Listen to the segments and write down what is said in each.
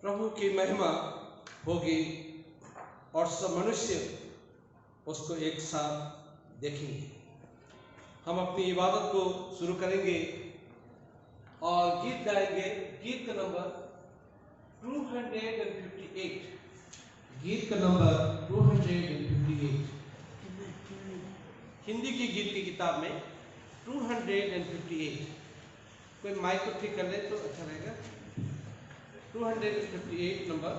प्रभु की महिमा होगी और सब मनुष्य उसको एक साथ देखेंगे। हम अपनी इबादत को शुरू करेंगे और गीत गाएंगे। गीत का नंबर 258, गीत का नंबर 258। हिंदी की गीत की किताब में 258। कोई माइक को ठीक कर ले तो अच्छा रहेगा। 258 नंबर।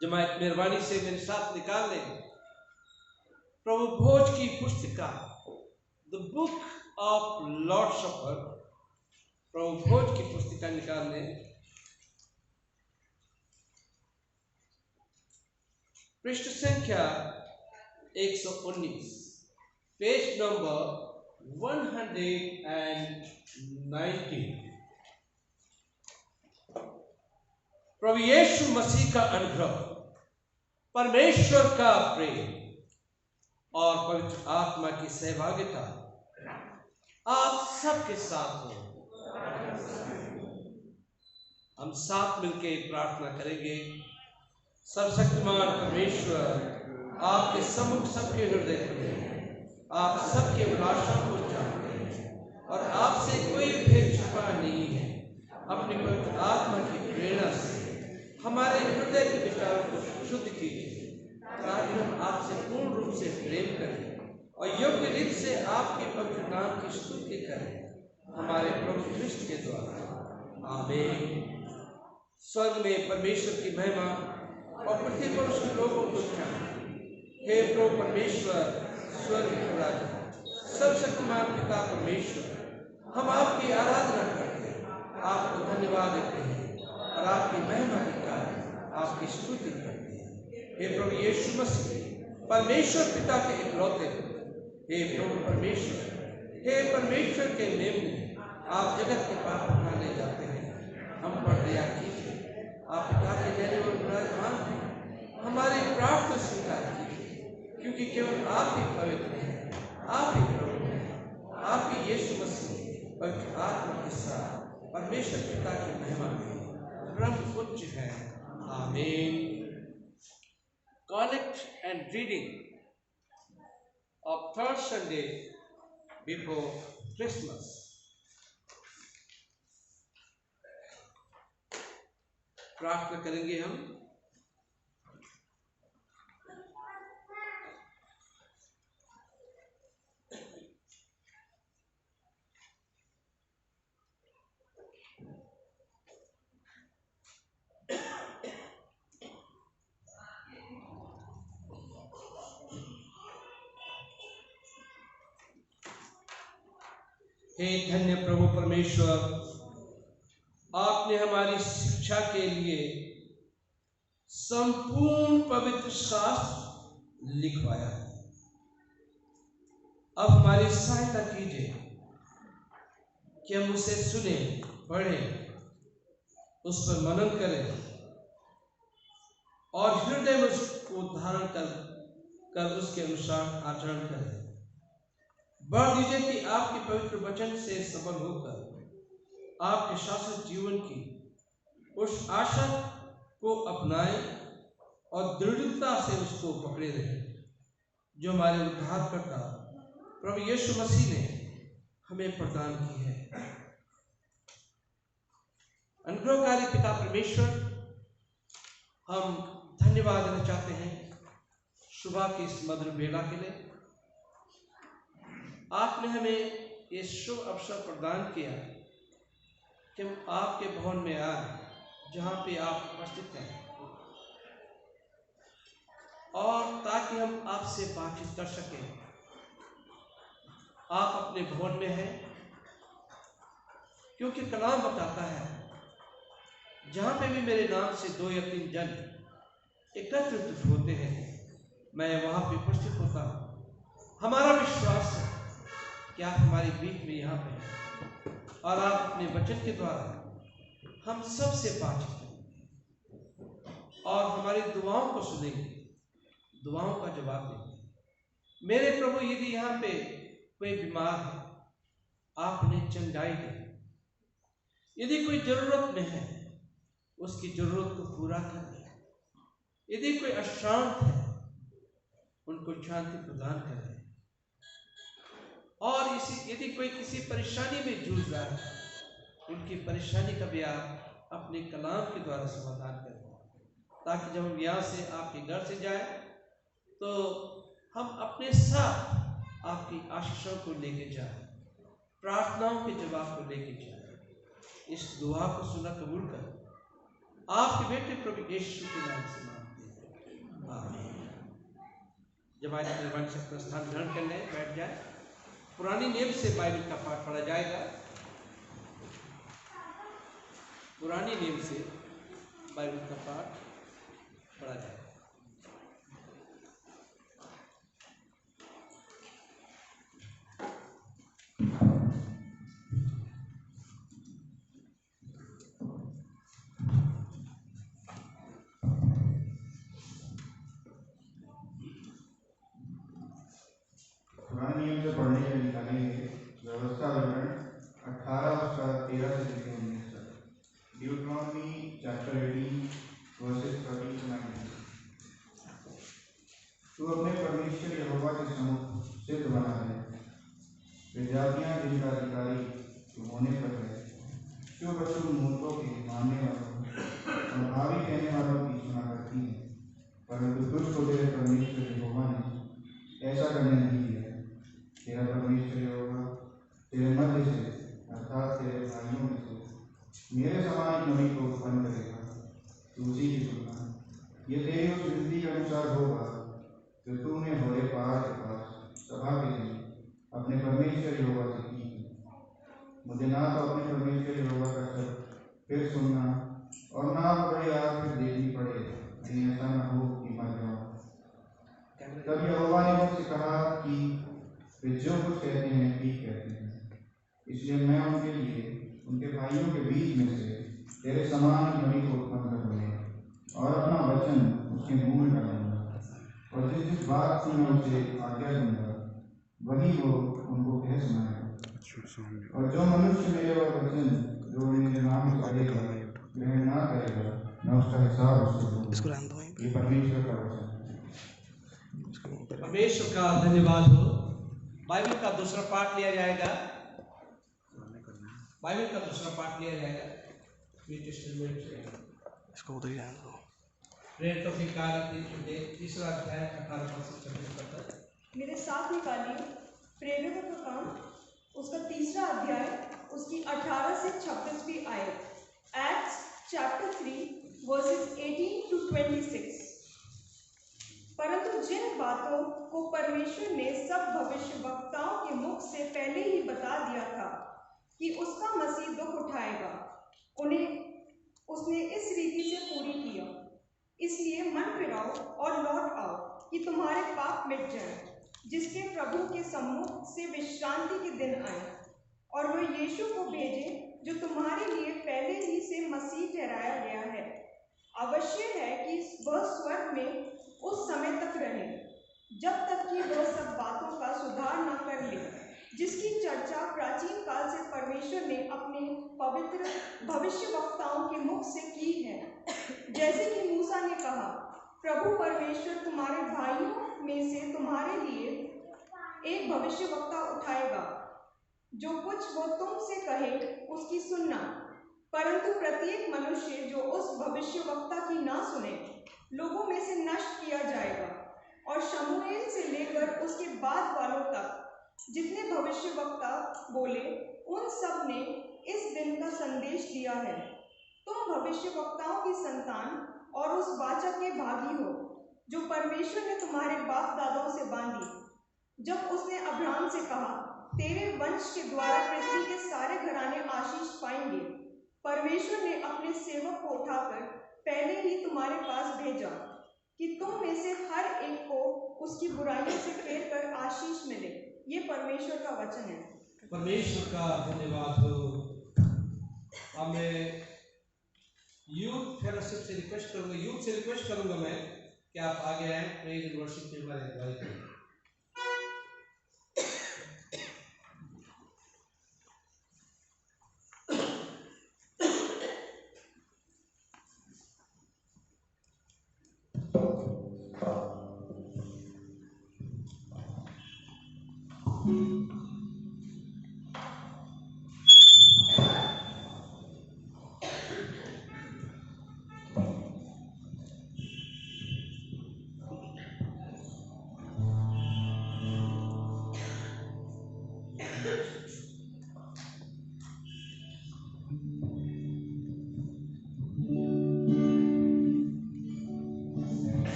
जमात मेहरबानी से मेरे साथ निकाल लें प्रभु भोज की पुस्तिका, द बुक ऑफ लॉर्ड सपर। प्रभु भोज की पुस्तिका निकाल लें। पृष्ठ संख्या 119, पेज नंबर 190। प्रभु यीशु मसीह का अनुग्रह, परमेश्वर का प्रेम और पवित्र आत्मा की सहभागिता आप सबके साथ हो। हम साथ मिलकर प्रार्थना करेंगे। सर्वशक्तिमान परमेश्वर, आपके सम्मुख सबके हृदय में आप सबके अभिलाषा को जानते हैं और आपसे कोई भेद छुपा नहीं है। अपनी पवित्र आत्मा की प्रेरणा से हमारे हृदय के विचारों को शुद्ध कीजिए, ताकि हम आपसे पूर्ण रूप से प्रेम करें और योग्य रीत से आपके पवित्र नाम की स्तुति करें, हमारे प्रभु क्रिस्ट के द्वारा। आमीन। स्वर्ग में परमेश्वर की महिमा और पृथ्वी पर उसके लोगों को शांति। हे प्रभु परमेश्वर, स्वर्ग के राजा, सर्वशक्तिमान पिता परमेश्वर, हम आपकी आराधना करते हैं, आपको धन्यवाद देते हैं और आपकी महिमा के कारण आपकी स्तुति करते हैं। हे प्रभु यीशु मसीह, परमेश्वर पिता के इकलौते, हे प्रभु परमेश्वर, हे परमेश्वर के मेमने, आप जगत के पाप उठाने जाते हैं, हम पर दया कीजिए। आप पिता के देने और विराजमान हैं, हमारी प्रार्थना स्वीकार कीजिए, क्योंकि केवल आप ही पवित्र हैं, आप ही प्रभु हैं, आप ही यीशु मसीह पवित्र आत्मा के साथ परमेश्वर पिता की महिमा में ब्रह्म उच्च है। आमीन। Collect and reading of third Sunday before Christmas. प्रार्थना करेंगे हम। हे धन्य प्रभु परमेश्वर, आपने हमारी शिक्षा के लिए संपूर्ण पवित्र शास्त्र लिखवाया। अब हमारी सहायता कीजिए कि हम उसे सुने, पढ़ें, उस पर मनन करें और हृदय में उसको धारण कर उसके अनुसार आचरण करें। बढ़ दीजिए कि आपके पवित्र वचन से सबल होकर आपके शाश्वत जीवन की उस आशा को अपनाएं और दृढ़ता से उसको पकड़े रहें, जो हमारे उद्धारकर्ता प्रभु यीशु मसीह ने हमें प्रदान की है। अनुग्रहकारी पिता परमेश्वर, हम धन्यवाद देना चाहते हैं सुबह की इस मधुर बेला के लिए। आपने हमें ये शुभ अवसर प्रदान किया कि हम आपके भवन में आए, जहाँ पे आप उपस्थित हैं, और ताकि हम आपसे बातचीत कर सकें। आप अपने भवन में हैं, क्योंकि कलाम बताता है, जहाँ पे भी मेरे नाम से 2 या 3 जन एकत्रित होते हैं, मैं वहाँ पे उपस्थित होता हूँ। हमारा विश्वास है कि आप हमारे बीच में यहाँ पे हैं और आप अपने वचन के द्वारा हम सब से बातचीत करेंगे और हमारी दुआओं को सुनेंगे, दुआओं का जवाब देंगे। मेरे प्रभु, यदि यहाँ पे कोई बीमार है, आप उन्हें चंगाई दें। यदि कोई जरूरत में है, उसकी जरूरत को पूरा करें। यदि कोई अशांत है, उनको शांति प्रदान करें। और यदि कोई किसी परेशानी में जूझ रहा है, उनकी परेशानी का भी आप अपने कलाम के द्वारा समाधान करें, ताकि जब हम यहाँ से आपके घर से जाए तो हम अपने साथ आपकी आशीषों को लेके जाए, प्रार्थनाओं के जवाब को लेके जाए। इस दुआ को सुना कबूल कर आपके बेटे प्रभु यीशु के नाम से मांगते हैं, आमीन। जमात मेहरबानी से अपना स्थान ग्रहण कर लें, बैठ जाए। पुरानी नियम से बाइबल का पाठ पढ़ा जाएगा। पुरानी नियम से बाइबल का पाठ पढ़ा जाएगा। पुराने नियम से पढ़ने के लिए निकालेंगे व्यवस्था विवरण 18 उसका 13 से लेकर 19 तक। ड्यूटरॉनमी चैप्टर 18 वर्सेस 13 to 19। तू अपने परमेश्वर यहोवा के सम्मुख सिद्ध बना ले। वे जातियां जिनका अधिकारी तू होने पर है, जो बच्चों मूर्खों के मानने वालों और भावी कहने वालों परंतु तुझको तेरे परमेश्वर यहोवा ने ऐसा करने नहीं दिया। तेरा परमेश्वर यहोवा तेरे मध्य से अर्थात तेरे भाइयों में से मेरे समान एक नबी को उत्पन्न करेगा। तू उसी की सुनना। ये तेरी उस विनती के अनुसार होगा जो तूने होरे पहाड़ के पास सभा के दिन अपने परमेश्वर यहोवा से की। मुझे ना तो अपने परमेश्वर यहोवा का शब्द फिर सुनना और ना बड़े आग फिर देखनी पड़े, कहीं ऐसा न हो कि मर जाऊं। तब यहोवा ने मुझसे कहा कि वे जो कुछ कहते हैं ठीक कहते हैं, इसलिए मैं उनके लिए उनके भाइयों के बीच में से तेरे समान नबी को उत्पन्न करूँगा और अपना वचन उसके मुंह में डालूंगा, और जिस जिस बात की मैं उसे आज्ञा दूंगा वही वो उनको कह सुनाएगा। और जो मनुष्य मेरे वह वचन जो मेरे नाम से कहेगा ग्रहण ना करेगा, मैं उसका हिसाब उससे लूंगा। ये परमेश्वर का वचन है। परमेश्वर का धन्यवाद हो। बाइबल का दूसरा पाठ लिया जाएगा। बाइबल का दूसरा पाठ लिया जाएगा इसको उधर ही आने दो। प्रेरितों की कार्य तीसरा अध्याय 18 से 26 तक। मेरे साथ निकालिए प्रेरितों का काम उसका तीसरा अध्याय उसकी 18 से 26वीं आयत। Acts chapter 3 versus 18 to 26। परंतु जिन बातों को परमेश्वर ने सब भविष्यवक्ताओं के मुख से पहले ही बता दिया था कि उसका मसीह दुख उठाएगा, उन्हें उसने इस रीति से पूरी किया। इसलिए मन फिराओ और लौट आओ कि तुम्हारे पाप मिट जाएं, जिसके प्रभु के सम्मुख से विश्रांति के दिन आए, और वह यीशु को भेजे जो तुम्हारे लिए पहले ही से मसीह ठहराया गया है। अवश्य है कि वह स्वर्ग में उस समय तक रहे जब तक कि वह सब बातों का सुधार न कर ले, जिसकी चर्चा प्राचीन काल से परमेश्वर ने अपने पवित्र भविष्यवक्ताओं के मुख से की है। जैसे कि मूसा ने कहा, प्रभु परमेश्वर तुम्हारे भाइयों में से तुम्हारे लिए एक भविष्यवक्ता उठाएगा, जो कुछ वो तुमसे कहे उसकी सुनना। परंतु प्रत्येक मनुष्य जो उस भविष्यवक्ता की ना सुने, लोगों में से नष्ट किया जाएगा। और शमूएल से लेकर उसके बाद वालों तक जितने भविष्यवक्ता बोले, उन सब ने इस दिन का संदेश दिया है। तुम भविष्यवक्ताओं की संतान और उस वाचा के भागी हो जो परमेश्वर ने तुम्हारे बाप दादाओं से बांधी, जब उसने अब्राहम से कहा, तेरे वंश के द्वारा पृथ्वी के सारे घराने आशीष पाएंगे। परमेश्वर ने अपने सेवक को उठाकर पहले ही तुम्हारे पास भेजा कि तुम में से हर एक को उसकी बुराइयों से फेर कर आशीष मिले। ये परमेश्वर का वचन है। परमेश्वर का धन्यवाद हो। अब मैं यूथ फेलोशिप से रिक्वेस्ट करूंगा मैं कि आप आगे आए, प्रेज एंड वर्शिप में हमारे अगुवाई करें।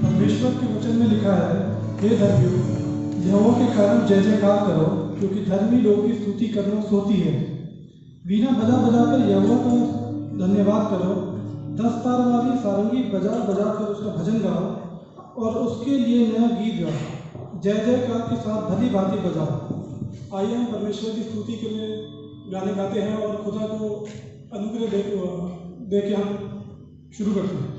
परमेश्वर के वचन में लिखा है, हे धर्मियों, यहोवा के कारण जय जयकार करो, क्योंकि धर्मी लोग की स्तुति करना सोती है। वीणा बजा बजाकर यहोवा का धन्यवाद करो, 10 तार वाली सारंगी बजा बजाकर उसका भजन गाओ और उसके लिए नया गीत गाओ। जय जयकार के साथ भली भांति बजाओ। आइए हम परमेश्वर की स्तुति के लिए गाने गाते हैं और खुदा को अनुग्रह दे के हम शुरू करते हैं।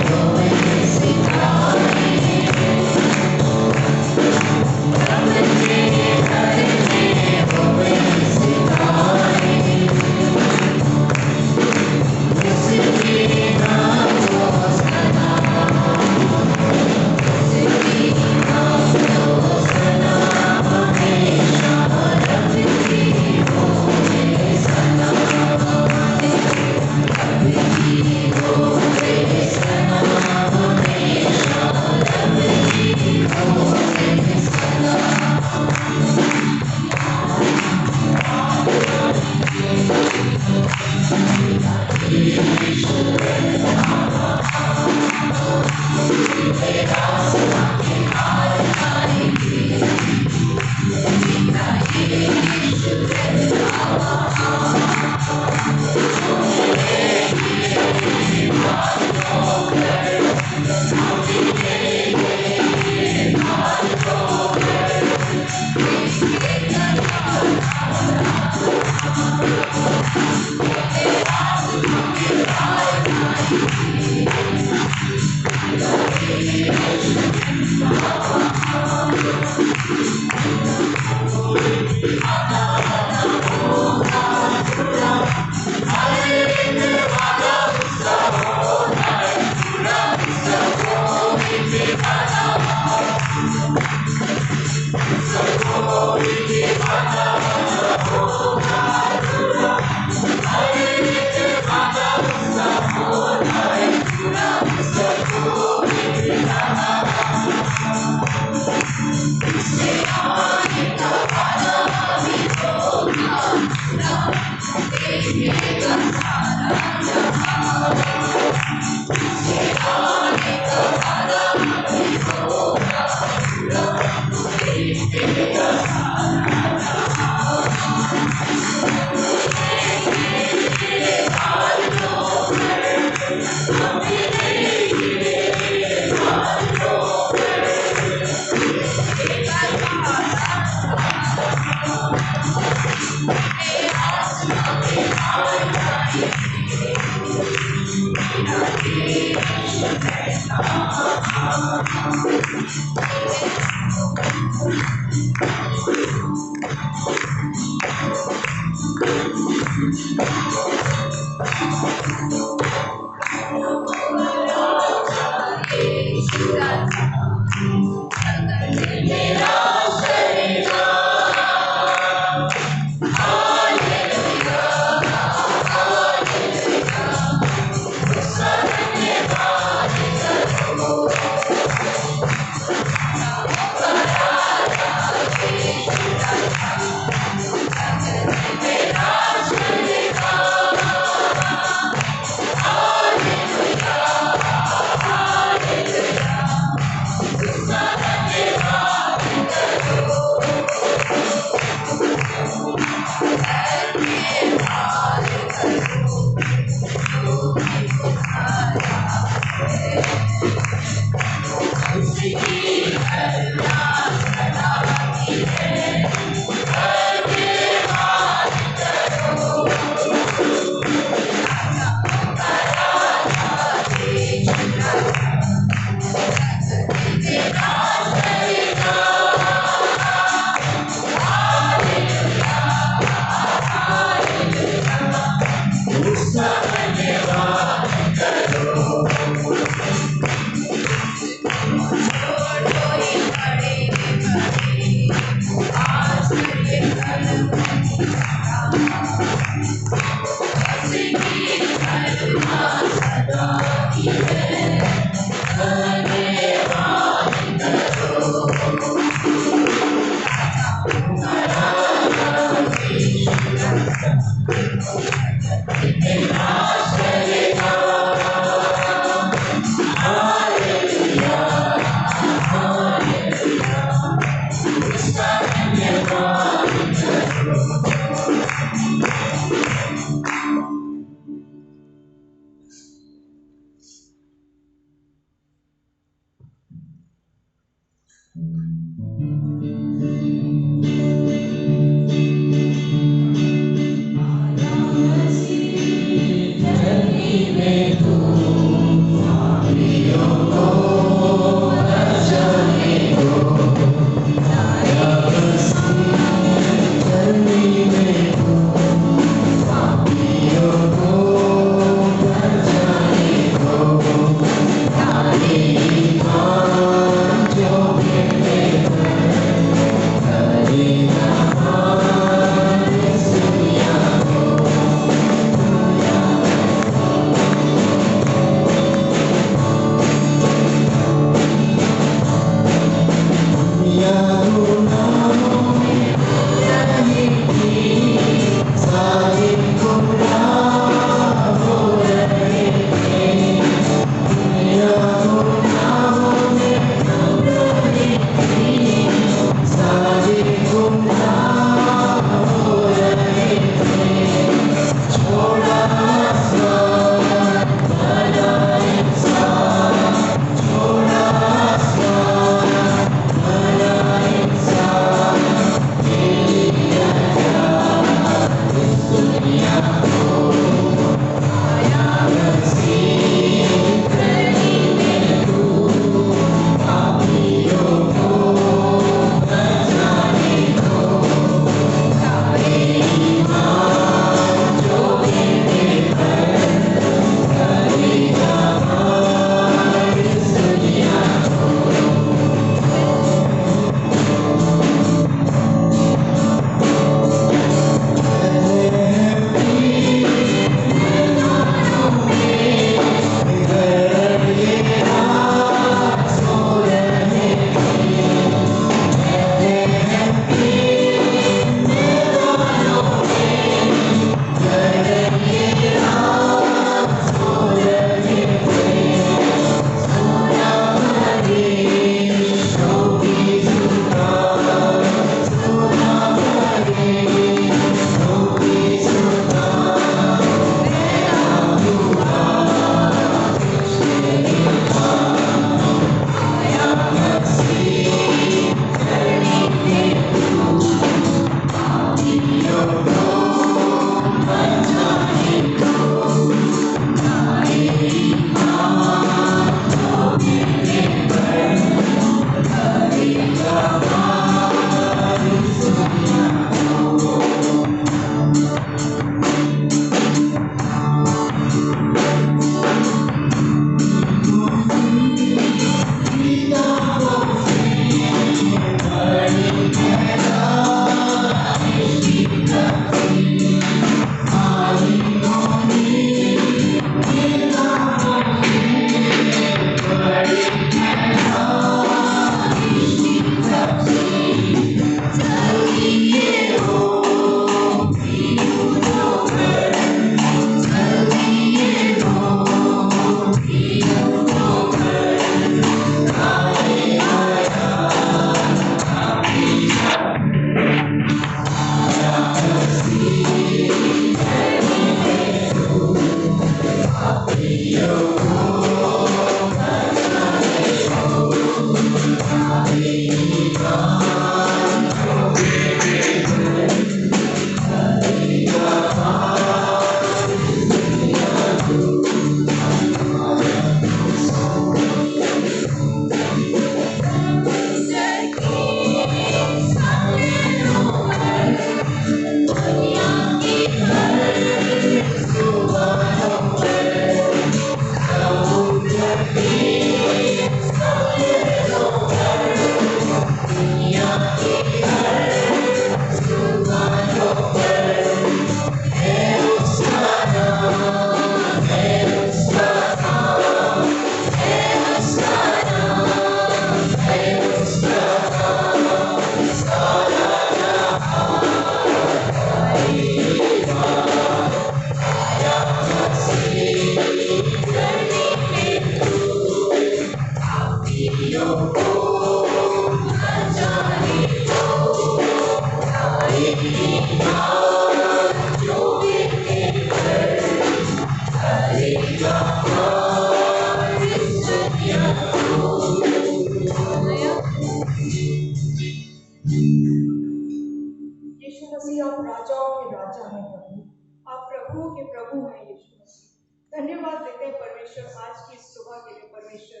परमेश्वर आज की इस सुबह के लिए परमेश्वर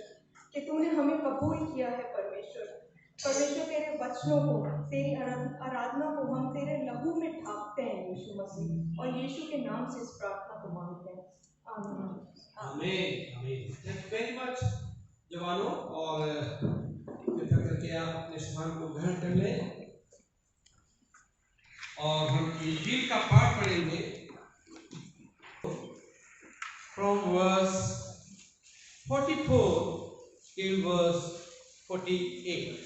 कि तूने हमें कबूल किया है परमेश्वर। परमेश्वर तेरे वचनों को, तेरी आराधना को हम तेरे लहू में ढांपते हैं यीशु मसीह, और यीशु के नाम से इस प्रार्थना को मांगते हैं। आमीन। आमीन आमीन। थैंक यू वेरी मच जवानों, और कृपया करके आप अपने स्थान को ग्रहण कर लें और हम इंजील का पाठ पढ़ेंगे फ्रॉम वर्स 44 till verse 48।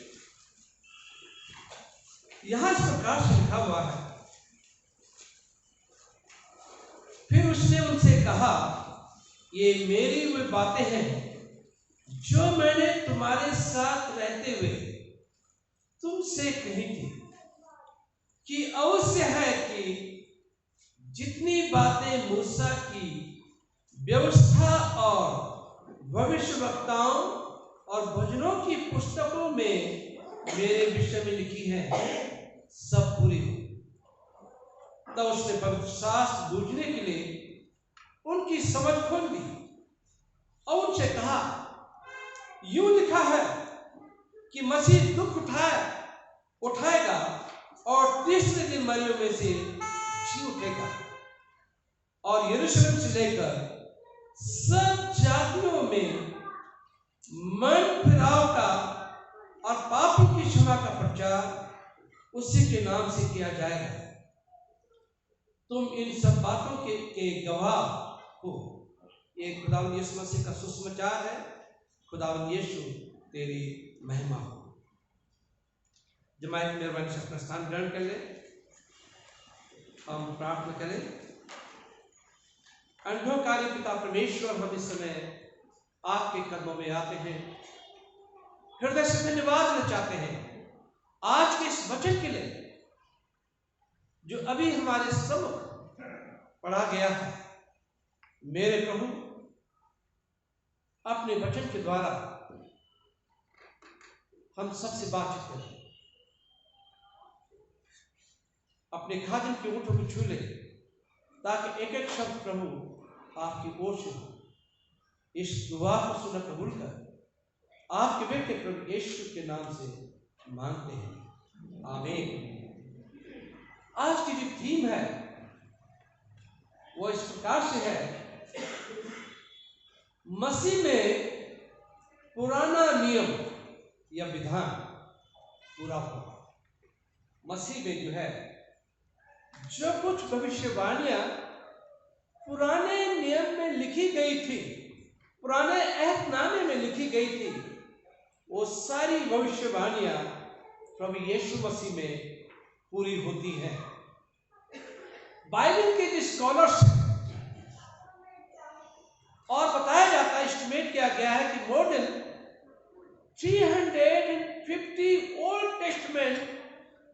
यहां इस प्रकार से लिखा हुआ है, फिर उसने उनसे कहा, ये मेरी वे बातें हैं जो मैंने तुम्हारे साथ रहते हुए तुमसे कही थी, कि अवश्य है कि जितनी बातें मूसा की व्यवस्था और भविष्यवक्ताओं और भजनों की पुस्तकों में मेरे विषय में लिखी है, सब पूरी हो। तब उसने पवित्र शास्त्र बूझने के लिए उनकी समझ खोल दी और उनसे कहा, यूं लिखा है कि मसीह दुख उठाएगा और तीसरे दिन मरियों में से जी उठेगा, और यरूशलेम से लेकर सब जातियों में मन फिराव का और पापों की क्षमा का प्रचार उसी के नाम से किया जाएगा। तुम इन सब बातों के गवाह हो। ये खुदावंद यीशु मसीह का सुसमाचार है। खुदावंद यीशु तेरी महिमा हो। जमात की मेहरबानी से अपना स्थान ग्रहण कर ले, हम प्रार्थना करें। अनुभवकारी पिता परमेश्वर, हम इस समय आपके कदमों में आते हैं, हृदय से धन्यवाद देना चाहते हैं आज के इस वचन के लिए जो अभी हमारे सम्मुख पढ़ा गया है। मेरे प्रभु, अपने वचन के द्वारा हम सबसे बातचीत करें, अपने खादिम के ओठों को छू ले, ताकि एक एक शब्द प्रभु आपकी ओर से हो। इस दुआ को सुना कबूल कर आपके बेटे प्रभु यीशु के नाम से मांगते हैं, आमीन। आज की जो थीम है वो इस प्रकार से है, मसीह में पुराना नियम या विधान पूरा हुआ। मसीह में जो है, जो कुछ भविष्यवाणियां पुराने नियम में लिखी गई थी, पुराने अहदनामे में लिखी गई थी, वो सारी भविष्यवाणियां प्रभु यीशु मसीह में पूरी होती हैं। बाइबल के जो स्कॉलर्स और बताया जाता है, एस्टिमेट किया गया है कि more than 350 old testament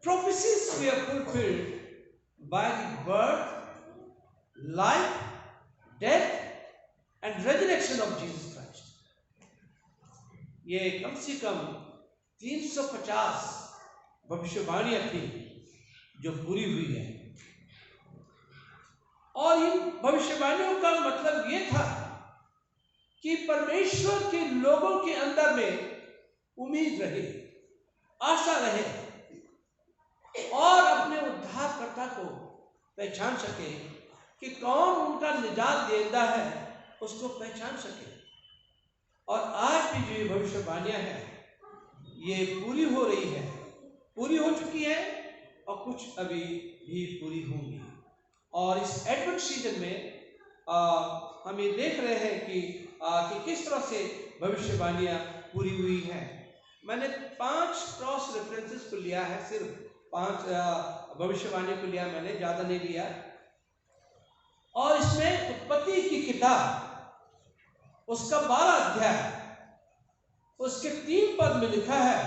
prophecies were fulfilled by the birth, life, death and resurrection of Jesus Christ. ये कम से कम 350 भविष्यवाणियां थी जो पूरी हुई है, और इन भविष्यवाणियों का मतलब ये था कि परमेश्वर के लोगों के अंदर में उम्मीद रहे, आशा रहे, और अपने उद्धारकर्ता को पहचान सके कि कौन उनका निजात देता है, उसको पहचान सके। और आज भी जो भविष्यवाणियां हैं ये पूरी हो रही है, पूरी हो चुकी है, और कुछ अभी भी पूरी होंगी। और इस एडवेंट सीजन में हम ये देख रहे हैं कि किस तरह से भविष्यवाणियां पूरी हुई हैं। मैंने 5 क्रॉस रेफरेंसेस को लिया है, सिर्फ 5 भविष्यवाणियों को लिया, मैंने ज़्यादा नहीं लिया। और इसमें उत्पत्ति की किताब उसका 12 अध्याय उसके 3 पद में लिखा है,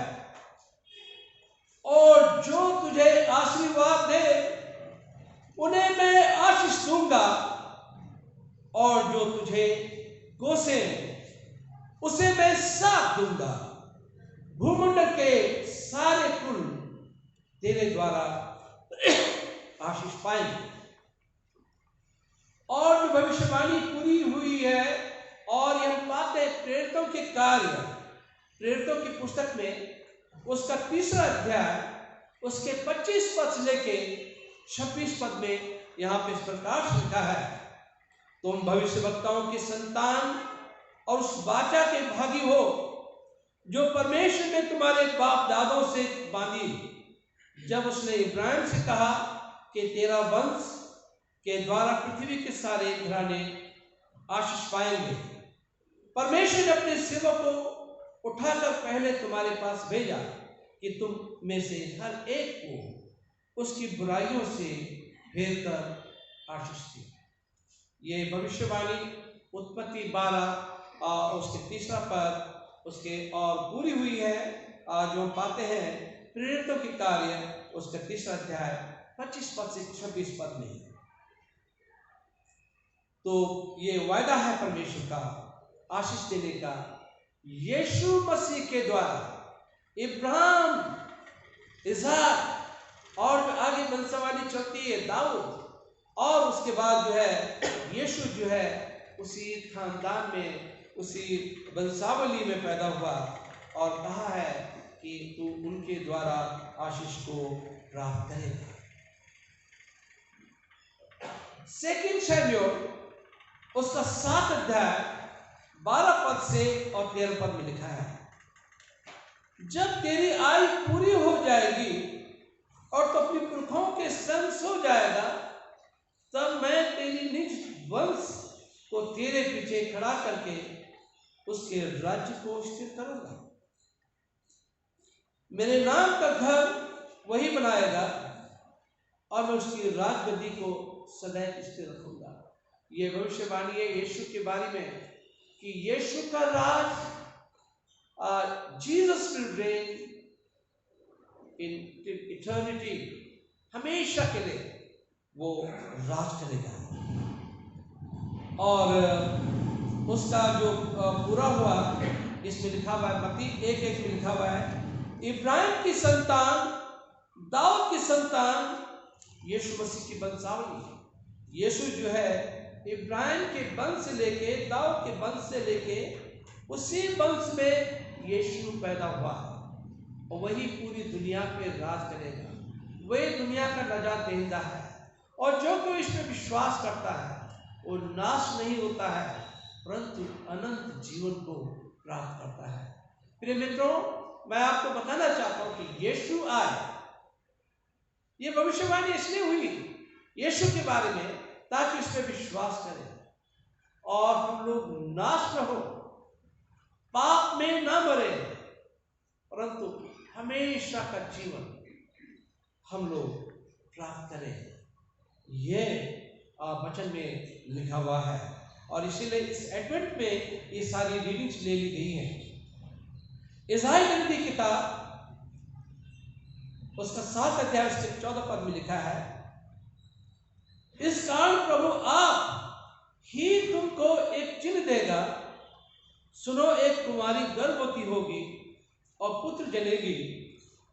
और जो तुझे आशीर्वाद दे उन्हें मैं आशीष दूंगा, और जो तुझे कोसे उसे मैं साथ दूंगा। भूमंडल के सारे कुल तेरे द्वारा आशीष पाएंगे। और जो भविष्यवाणी पूरी हुई है, और के कार्य, प्रेरितों की पुस्तक में उसका 3रा अध्याय उसके 25 पद से लेके 26 पद में यहाँ पे इस प्रकार से लिखा है, तुम भविष्यवक्ताओं की संतान और उस वाचा के भागी हो जो परमेश्वर ने तुम्हारे बाप दादों से बांधी, जब उसने इब्राहिम से कहा कि तेरा वंश के द्वारा पृथ्वी के सारे घराने आशीष पाएंगे। परमेश्वर ने अपने सेवक को उठाकर पहले तुम्हारे पास भेजा कि तुम में से हर एक को उसकी बुराइयों से फेर कर आशीष दे। ये भविष्यवाणी उत्पत्ति 12 उसके 3रा पद उसके और पूरी हुई है, जो हम पाते हैं प्रेरितों के कार्य उसका 3रा अध्याय 25 पद से 26 पद में। तो ये वायदा है परमेश्वर का आशीष देने का यीशु मसीह के द्वारा। इब्राहिम, इसहाक और आगे वंशावली चलती है दाऊद, और उसके बाद जो है यीशु जो है उसी खानदान में उसी वंशावली में पैदा हुआ, और कहा है कि तू उनके द्वारा आशीष को प्राप्त करेगा। 2 शमूएल उसका 7 अध्याय 12 पद से और 13 पद में लिखा है, जब तेरी आयु पूरी हो जाएगी और तो अपनी पुरखों के संग सो जाएगा, तब मैं तेरी निज वंश को तेरे पीछे खड़ा करके उसके राज्य को स्थिर करूंगा। मेरे नाम का घर वही बनाएगा और मैं उसकी राजगद्दी को सदैव स्थिर रखूंगा। ये भविष्यवाणी है यीशु के बारे में कि यीशु का राज, Jesus will reign in eternity, हमेशा के लिए वो राज करेगा। और उसका जो पूरा हुआ इसमें लिखा हुआ है, मत्ती 1:1 में लिखा हुआ है, इब्राहिम की संतान, दाऊद की संतान यीशु मसीह की वंशावली। यीशु जो है इब्राहिम के वंश से लेके दाऊद के वंश से लेके उसी वंश में यीशु पैदा हुआ है, और वही पूरी दुनिया पे राज करेगा। वही दुनिया का नजात देता है, और जो कोई इस पर विश्वास करता है वो नाश नहीं होता है परंतु अनंत जीवन को प्राप्त करता है। प्रिय मित्रों, मैं आपको बताना चाहता हूं कि यीशु आए, ये भविष्यवाणी इसलिए हुई यीशु के बारे में ताकि इस पर विश्वास करें और हम लोग नाश न हो, पाप में न मरे, परंतु हमेशा का जीवन हम लोग प्राप्त करें। यह वचन में लिखा हुआ है, और इसीलिए इस एडवेंट में ये सारी रीडिंग्स ले ली गई हैं। इज़ाई नबी की किताब उसका 7 अध्याय उसके 14 पद में लिखा है, इस कारण प्रभु आप ही तुमको एक चिन्ह देगा, सुनो एक कुमारी गर्भवती होगी और पुत्र जनेगी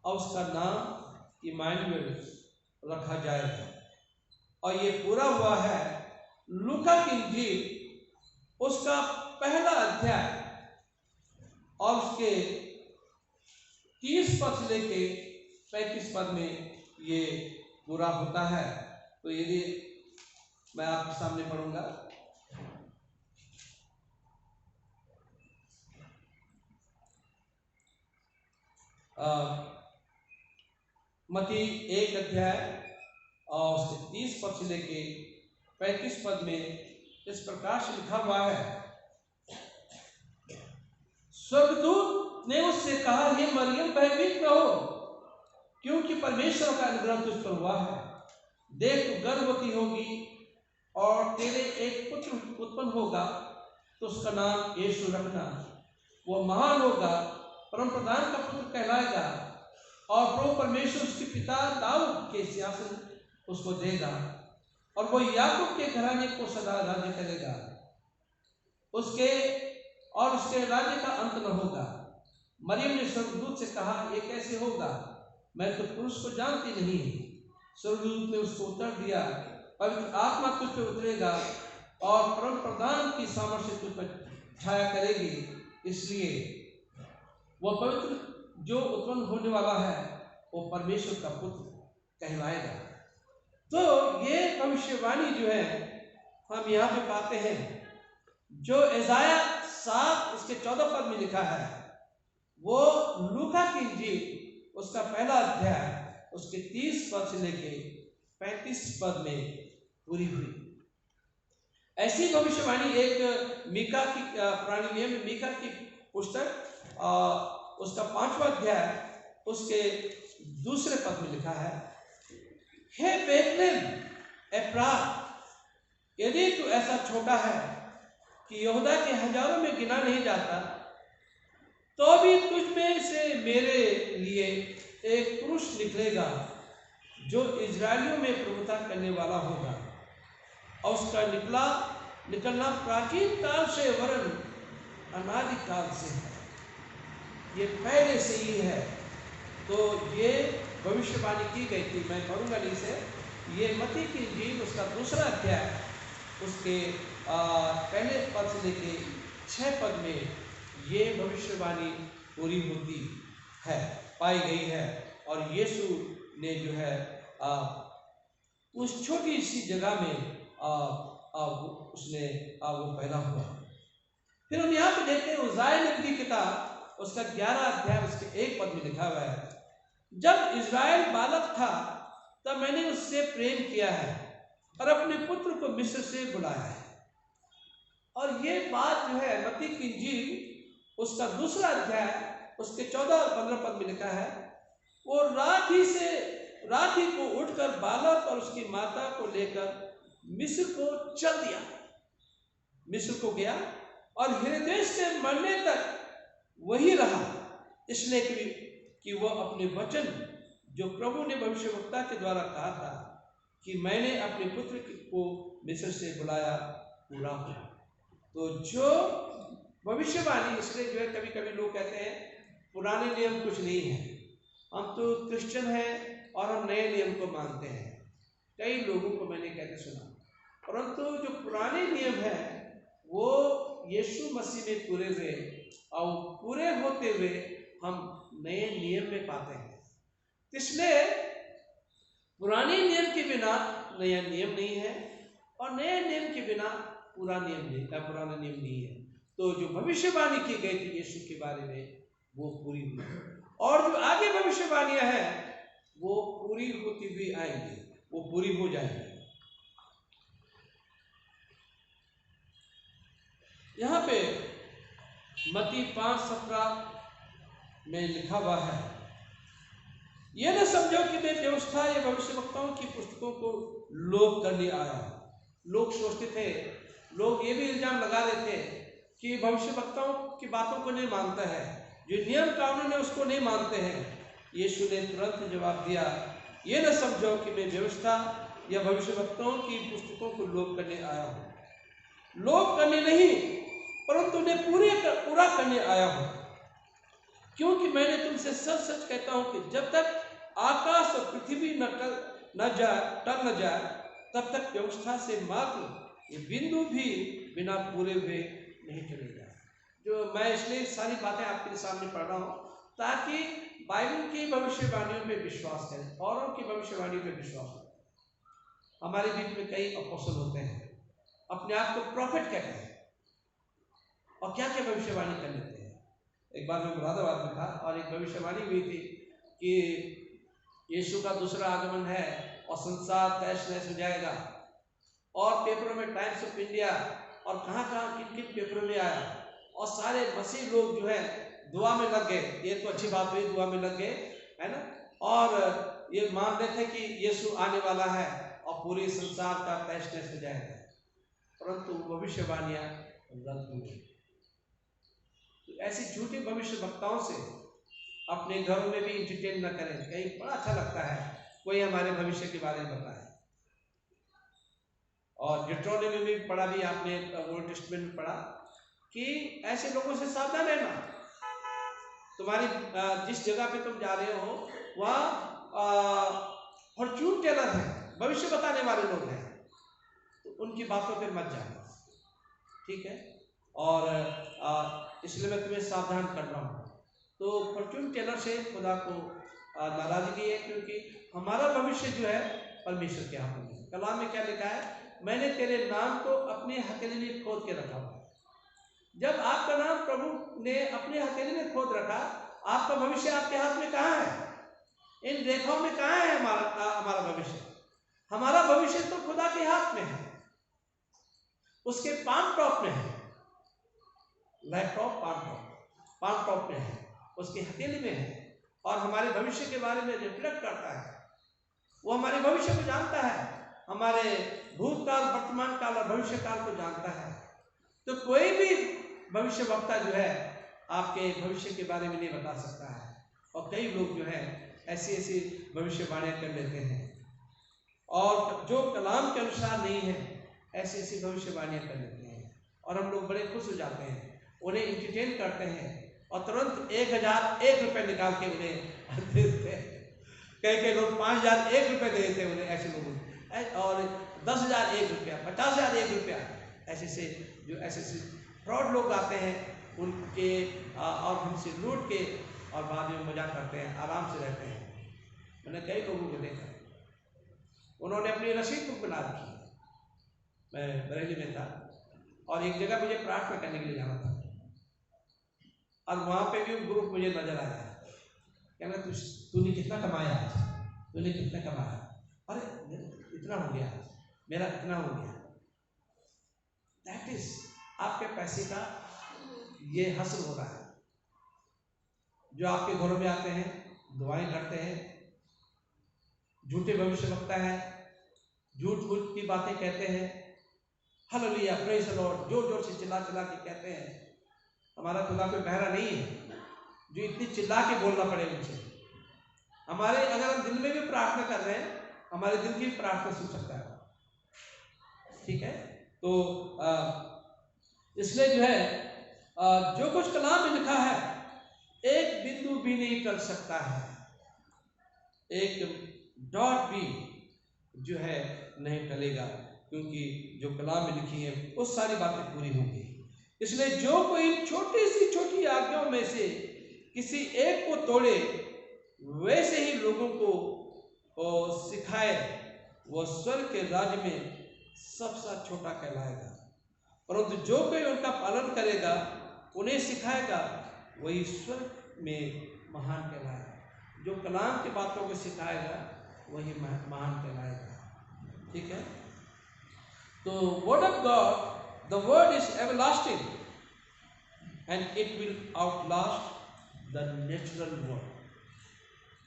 और उसका नाम इमानुएल रखा जाएगा। और ये पूरा हुआ है लूका की इंजील उसका 1 अध्याय और उसके 30 पद से लेके 35 पद में ये पूरा होता है। तो यदि मैं आपके सामने पढ़ूंगा, मत्ती 1 अध्याय और उसके 30 पद से लेके 35 पद में इस प्रकार से लिखा हुआ है, स्वर्गदूत ने उससे कहा, हे मरियम भयभीत न हो, क्योंकि परमेश्वर का अनुग्रह तुझ पर हुआ है। देख तू गर्भवती होगी और तेरे एक पुत्र उत्पन्न होगा, तो उसका नाम यीशु रखना। वो महान होगा, परम प्रधान का पुत्र कहलाएगा, और प्रभु परमेश्वर उसके पिता दाऊद के सिंहासन उसको देगा, और वो याकूब के घराने को सदा राज्य करेगा, उसके राज्य का अंत न होगा। मरियम ने स्वर्गदूत से कहा, ये कैसे होगा, मैं तो पुरुष को जानती नहीं। स्वर्गदूत ने उसको उत्तर दिया, पवित्र आत्मा तुझ पर उतरेगा और परम प्रधान की सामर्थ्य तुझ पर छाया करेगी, इसलिए वो पवित्र जो उत्पन्न होने वाला है वो परमेश्वर का पुत्र कहलाएगा। तो ये भविष्यवाणी जो है हम यहाँ पे पाते हैं, जो यशायाह 7 उसके 14 पद में लिखा है, वो लूका की इंजील उसका पहला अध्याय उसके 30 पद से लेके 35 पद में पूरी हुई। ऐसी भविष्यवाणी एक मीका की पुराने नियम में मीका की पुस्तक उसका 5वां अध्याय उसके 2 पद में लिखा है, हे बेथलेहम एफ्रात, यदि तू ऐसा छोटा है कि यहूदा के हजारों में गिना नहीं जाता, तो भी तुझ में से मेरे लिए एक पुरुष निकलेगा जो इजरायलियों में प्रभुता करने वाला होगा, और उसका निकलना प्राचीन काल से वरन अनादि काल से है, ये पहले से ही है। तो ये भविष्यवाणी की गई थी, मैं पढ़ूंगा नहीं से, ये मत्ती की इंजील उसका 2 अध्याय उसके पहले पद से लेके 6 पद में ये भविष्यवाणी पूरी होती है, पाई गई है। और यीशु ने जो है उस छोटी सी जगह में उसने वो पैदा हुआ। फिर हम यहाँ पे देखते हैं उज्जायाह नबी की किताब उसका 11 अध्याय उसके 1 पद में लिखा हुआ है, जब इज़राइल बालक था तब मैंने उससे प्रेम किया है और अपने पुत्र को मिस्र से बुलाया है। और ये बात जो है मत्ती की इंजील उसका 2 अध्याय उसके 14 और 15 पद में लिखा है, वो रात ही को उठकर बालक और उसकी माता को लेकर मिस्र को चल दिया, मिस्र को गया और हेरोदेस के मरने तक वही रहा, इसलिए कि वो अपने वचन जो प्रभु ने भविष्यवक्ता के द्वारा कहा था कि मैंने अपने पुत्र को मिस्र से बुलाया पूरा हो। तो जो भविष्यवाणी, इसलिए जो है कभी कभी लोग कहते हैं पुराने नियम कुछ नहीं है, हम तो क्रिश्चियन हैं और हम नए नियम को मानते हैं। कई लोगों को मैंने कहते सुना, परंतु जो पुराने नियम है वो यीशु मसीह में पूरे हुए और पूरे होते हुए हम नए नियम में पाते हैं। इसलिए पुराने नियम के बिना नया नियम नहीं है और नए नियम के बिना पुराना नियम नहीं है। तो जो भविष्यवाणी की गई थी यीशु के बारे में वो पूरी हुई, और जो आगे भविष्यवाणियां हैं वो पूरी होती हुई आएंगी, वो पूरी हो जाएंगी। यहाँ पे मत्ती 5:17 में लिखा हुआ है, ये न समझो कि मैं व्यवस्था या भविष्यवक्ताओं की पुस्तकों को लोप करने आया हूँ। लोग सोचते थे, लोग ये भी इल्जाम लगा देते कि भविष्यवक्ताओं की बातों को नहीं मानता है, जो नियम कानून है उसको नहीं मानते हैं। यीशु ने तुरंत जवाब दिया, ये न समझो कि मैं व्यवस्था या भविष्यवक्ताओं की पुस्तकों को लोप करने आया हूँ। लोप करने नहीं, परंतु उन्हें पूरा करने आया हूँ, क्योंकि मैंने तुमसे सच सच कहता हूँ कि जब तक आकाश और पृथ्वी टल न जाए तब तक व्यवस्था से मात्र ये बिंदु भी बिना पूरे हुए नहीं चलेगा। जो मैं इसलिए सारी बातें आपके सामने पढ़ रहा हूँ ताकि बाइबल की भविष्यवाणियों पे विश्वास करें, औरों की भविष्यवाणी पे विश्वास करें। हमारे बीच में कई अपोस्टल होते हैं, अपने आप को प्रॉफिट कहते हैं और क्या क्या भविष्यवाणी कर लेते हैं। एक बार मैं मुरादाबाद में था और एक भविष्यवाणी हुई थी कि यीशु का दूसरा आगमन है और संसार तहस नहस हो जाएगा, और पेपरों में टाइम्स ऑफ इंडिया और कहाँ किन किन पेपरों में आया, और सारे मसीह लोग जो है दुआ में लग गए। ये तो अच्छी बात हुई, दुआ में लग गए, है ना, और ये मान रहे थे कि यीशु आने वाला है और पूरे संसार का तहस नहस हो जाएगा, परंतु भविष्यवाणियां रद्द हो गई। तो ऐसी झूठी भविष्य वक्ताओं से अपने घरों में भी इंटरटेन न करें। कहीं बड़ा अच्छा लगता है कोई हमारे भविष्य के बारे में बताए। और डिट्रोनोमी में भी पढ़ा, भी आपने ओल्ड टेस्टमेंट में पढ़ा कि ऐसे लोगों से सावधान रहना। तुम्हारी जिस जगह पे तुम जा रहे हो वहाँ फॉर्च्यून टेलर है, भविष्य बताने वाले लोग हैं, तो उनकी बातों पे मत जाना, ठीक है। और इसलिए मैं तुम्हें सावधान कर रहा हूँ। तो फॉर्च्यून टेलर से खुदा को नाराजगी है, क्योंकि हमारा भविष्य जो है परमेश्वर के हाथ में है। कलाम में क्या लिखा है, मैंने तेरे नाम को अपने हथेली में खोद के रखा हुआ है। जब आपका नाम प्रभु ने अपने हथेली में खोद रखा, आपका भविष्य आपके हाथ में कहाँ है? इन रेखाओं में कहाँ है हमारा भविष्य? हमारा भविष्य तो खुदा के हाथ में है, उसके पाम टॉप में है, लैपटॉप पाम टॉप में है, उसके हथेली में है, और हमारे भविष्य के बारे में रिफ्लेक्ट करता है। वो हमारे भविष्य को जानता है, हमारे भूतकाल, वर्तमान काल और भविष्य काल को जानता है। तो कोई भी भविष्य वक्ता जो है आपके भविष्य के बारे में नहीं बता सकता है। और कई लोग जो है ऐसी भविष्यवाणियां कर लेते हैं, और जो कलाम के अनुसार नहीं है ऐसी भविष्यवाणियां कर लेते हैं, और हम लोग बड़े खुश हो जाते हैं, उन्हें इंटरटेन करते हैं, और तुरंत 1001 रुपये निकाल के उन्हें देते हैं। कई लोग 5001 रुपये दे देते हैं उन्हें, ऐसे लोगों, और 10,001 रुपया, 50,001 रुपया, ऐसे फ्रॉड लोग आते हैं उनके, और हमसे लूट के और बाद में मजाक करते हैं, आराम से रहते हैं। मैंने कई लोगों को देखा, उन्होंने अपनी रसीद बुक बना रखी है। मैं बरेली में था और एक जगह मुझे प्रार्थना करने के लिए जाना था, और वहाँ पे भी ग्रुप मुझे नजर आया, कहना तूने कितना कमाया आज, तूने कितना कमाया? अरे इतना हो गया, मेरा इतना हो गया। दैट इज आपके पैसे का ये हासिल हो रहा है। जो आपके घरों में आते हैं, दुआएं करते हैं, झूठे भविष्य वक्ता है, झूठ की बातें कहते हैं, हालेलुया प्रेज़ द लॉर्ड जोर जोर से चिल्ला चिल्ला के कहते हैं। हमारा खुदा कोई बहरा नहीं है जो इतनी चिल्ला के बोलना पड़े उनसे। हमारे अगर हम दिल में भी प्रार्थना कर रहे हैं, हमारे दिल की प्रार्थना सुन सकता है, ठीक है। तो इसलिए जो है जो कुछ कलाम में लिखा है एक बिंदु भी नहीं टल सकता है, एक डॉट भी जो है नहीं टलेगा, क्योंकि जो कलाम में लिखी है वो सारी बातें पूरी होंगी। इसलिए जो कोई छोटी सी छोटी आज्ञाओं में से किसी एक को तोड़े, वैसे ही लोगों को सिखाए, वो स्वर्ग के राज्य में सबसे छोटा कहलाएगा। परंतु जो कोई उनका पालन करेगा, उन्हें सिखाएगा, वही स्वर्ग में महान कहलाएगा। जो कलाम की बातों को सिखाएगा वही महान कहलाएगा, ठीक है। तो word of God, the word is everlasting and it will Outlast the natural word.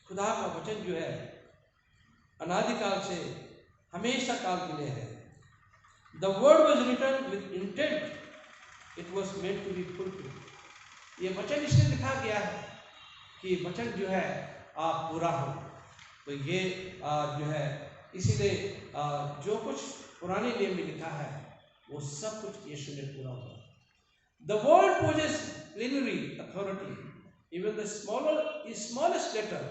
खुदा का वचन जो है अनादिकाल से हमेशा काल के लिए है। The word was written with intent, it was meant to be fulfilled. ये वचन इसलिए लिखा गया है कि वचन जो है आप पूरा हो। तो ये जो है इसीलिए जो कुछ पुराने नियम में लिखा है वो सब कुछ यीशु में पूरा हुआ। The word possesses plenary authority, even the smallest letter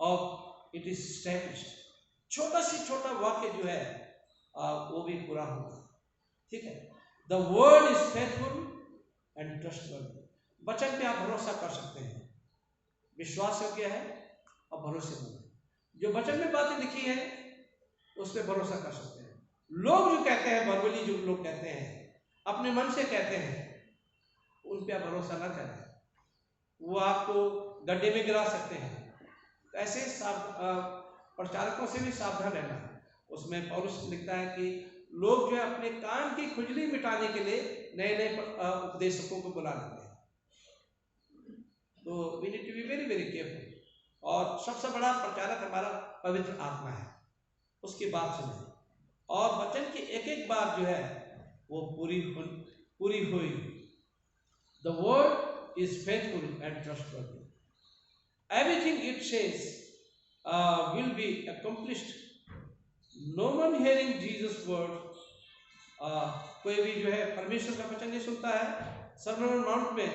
of it is established. छोटा से छोटा वाक्य जो है वो भी पूरा होगा, ठीक है। The word is faithful and trustworthy. वचन पे आप भरोसा कर सकते हैं, विश्वास योग्य है और भरोसेमंद है। जो वचन में बातें लिखी है उस पर भरोसा कर सकते हैं। लोग जो कहते हैं, वर्बली जो लोग कहते हैं, अपने मन से कहते हैं, उन पर आप भरोसा ना करें, वो आपको गड्ढे में गिरा सकते हैं। तो ऐसे प्रचारकों से भी सावधान रहना। उसमें पौलुस लिखता है कि लोग जो है अपने कान की खुजली मिटाने के लिए नए नए उपदेशकों को बुला लेते हैं। तो we need to be very very careful. और सबसे बड़ा प्रचारक हमारा पवित्र आत्मा है, उसकी बात सुने, और वचन की एक एक बात जो है वो पूरी हुई। The word is faithful and trustworthy, everything it says will be accomplished. No one hearing Jesus word, कोई भी जो है परमेश्वर का वचन नहीं सुनता है सर्मन माउंट में,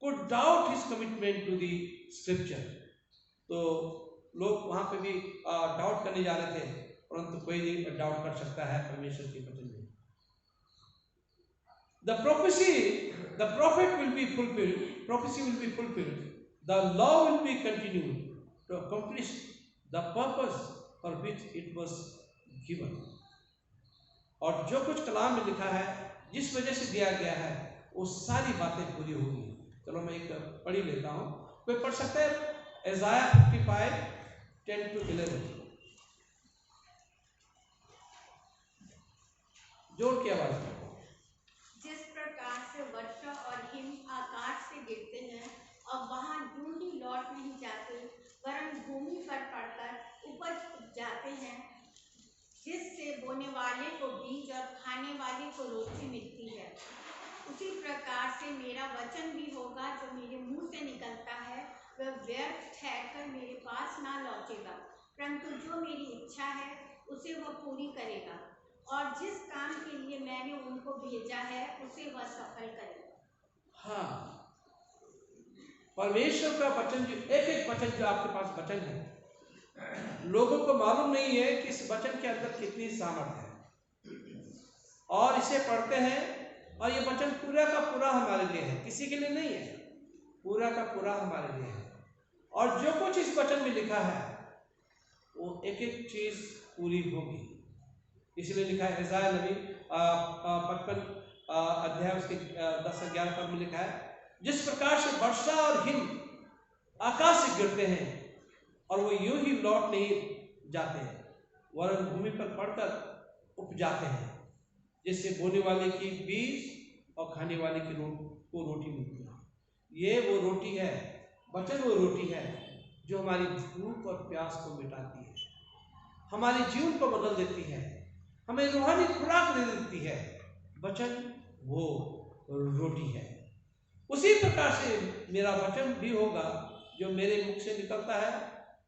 could doubt his commitment to the scripture। तो लोग वहाँ पे भी डाउट करने जा रहे थे, परंतु कोई नहीं डाउट कर सकता है परमेश्वर के वचन में। The prophecy, the prophet will be fulfilled, prophecy will be fulfilled, the law will be continued to accomplish the purpose for which it was given. और जो कुछ कलाम में लिखा है, जिस वजह से दिया गया है, वो सारी बातें पूरी होंगी। चलो मैं एक पढ़ ही लेता हूँ, कोई पढ़ सकता है? Isaiah 55, 10 to 11, जोर की आवाज में। जिस प्रकार से वर्षा और हिम आकाश से गिरते हैं और वहां यूं ही लौट नहीं जाते, वरन भूमि पर पड़कर उपज जाते हैं, जिससे बोने वाले को बीज और खाने वाले को रोटी मिलती है, उसी प्रकार से मेरा वचन भी होगा जो मेरे मुंह से निकलता है, वह व्यर्थ ठहरकर मेरे पास ना लौटेगा, परंतु जो मेरी इच्छा है उसे वह पूरी करेगा, और जिस काम के लिए मैंने उनको भेजा है उसे वह सफल करेगा। हाँ, परमेश्वर का वचन, जो एक एक वचन जो आपके पास वचन है, लोगों को मालूम नहीं है कि इस वचन के अंदर कितनी सामर्थ्य है, और इसे पढ़ते हैं और ये वचन पूरा का पूरा हमारे लिए है, किसी के लिए नहीं है, पूरा का पूरा हमारे लिए है। और जो कुछ इस वचन में लिखा है वो एक एक चीज पूरी होगी, इसलिए लिखा है। इज़ाया नबी 55 अध्याय उसके 10-11 पद में लिखा है, जिस प्रकार से वर्षा और हिम आकाश से गिरते हैं और वो यूं ही लौट नहीं जाते हैं, वरन भूमि पर पड़कर उपजाते हैं, जिससे बोने वाले की बीज और खाने वाले की को रोटी मिलती है। ये वो रोटी है, वचन वो रोटी है जो हमारी भूख और प्यास को मिटाती है, हमारे जीवन को बदल देती है, हमें रूहानी खुराक दे देती है। वचन वो रोटी है। उसी प्रकार से मेरा वचन भी होगा जो मेरे मुख से निकलता है,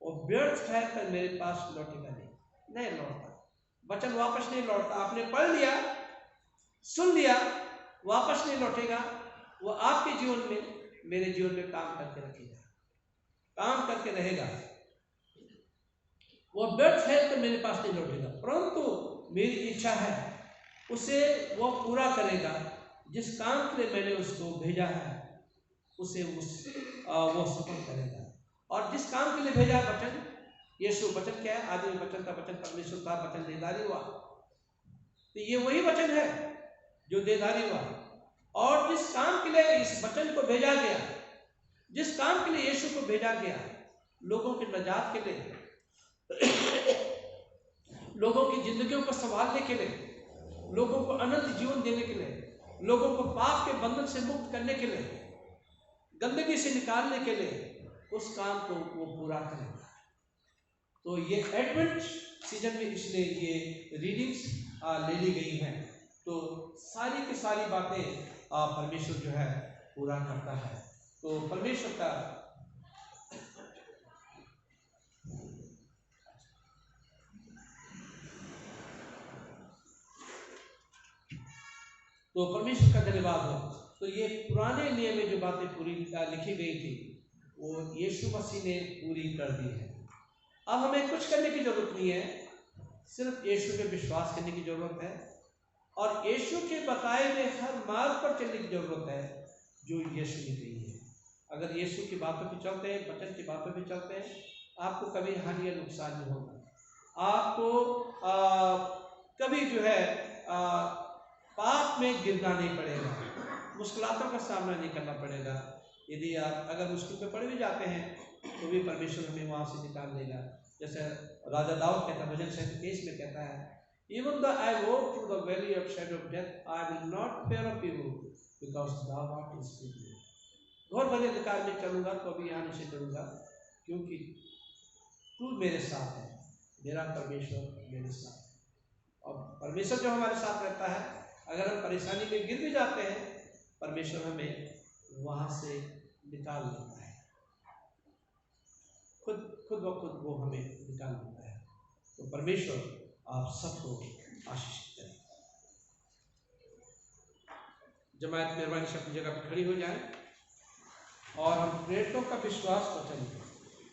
और व्यर्थ ठहरकर मेरे पास लौटेगा नहीं लौटता। वचन वापस नहीं लौटता। आपने पढ़ लिया, सुन लिया, वापस नहीं लौटेगा। वो आपके जीवन में, मेरे जीवन में काम करके रखेगा, काम करके रहेगा। वो व्यर्थ ठहरकर मेरे पास नहीं लौटेगा, परंतु मेरी इच्छा है उसे वो पूरा करेगा। जिस काम के लिए मैंने उसको भेजा है उसे वो सफल करेगा। और जिस काम के लिए भेजा है वचन, यीशु वचन क्या है? आदि में वचन था, वचन परमेश्वर था, वचन देहधारी हुआ। तो ये वही वचन है जो देहधारी हुआ। और जिस काम के लिए इस वचन को भेजा गया, जिस काम के लिए यीशु को भेजा गया, लोगों के नजात के लिए, लोगों की जिंदगियों को संभालने के लिए, लोगों को अनंत जीवन देने के लिए, लोगों को पाप के बंधन से मुक्त करने के लिए, गंदगी से निकालने के लिए, उस काम को वो पूरा करेगा। तो ये एडवेंट सीजन में इसलिए ये रीडिंग्स ले ली गई हैं। तो सारी की सारी बातें परमेश्वर जो है पूरा करता है। तो परमेश्वर का धन्यवाद हो। तो ये पुराने नियम में जो बातें पूरी लिखी गई थी वो यीशु मसीह ने पूरी कर दी है। अब हमें कुछ करने की जरूरत नहीं है, सिर्फ यीशु पे विश्वास करने की जरूरत है, और यीशु के बताए गए हर मार्ग पर चलने की जरूरत है जो यीशु ने कही है। अगर यीशु की बातों पे चलते हैं, वचन की बातों पे चलते हैं, आपको कभी हानि या नुकसान नहीं होगा। आपको कभी जो है पाप में गिरना नहीं पड़ेगा, मुश्किलों का सामना नहीं करना पड़ेगा। यदि आप अगर मुश्किल पे पड़ भी जाते हैं तो भी परमेश्वर हमें वहाँ से निकाल देगा। जैसे राजा दाऊद कहता है, भजन 23 में कहता है, Even though I walk through the valley of shadow of death, I will not fear of evil, because thou art with me. घोर भरे अंधकार में चलूंगा तो अभी यहाँ नहीं डरूंगा, क्योंकि तू मेरे साथ है, मेरा परमेश्वर मेरे साथ है। और परमेश्वर जो हमारे साथ रहता है, अगर हम परेशानी में गिर भी जाते हैं, परमेश्वर हमें वहां से निकाल लेता है, खुद ब खुद वो हमें निकाल लेता है। तो परमेश्वर आप सबको आशीष करें। जमात मेहरबानी से अपनी जगह पर खड़ी हो जाए और हम प्रेरितों का विश्वास वचन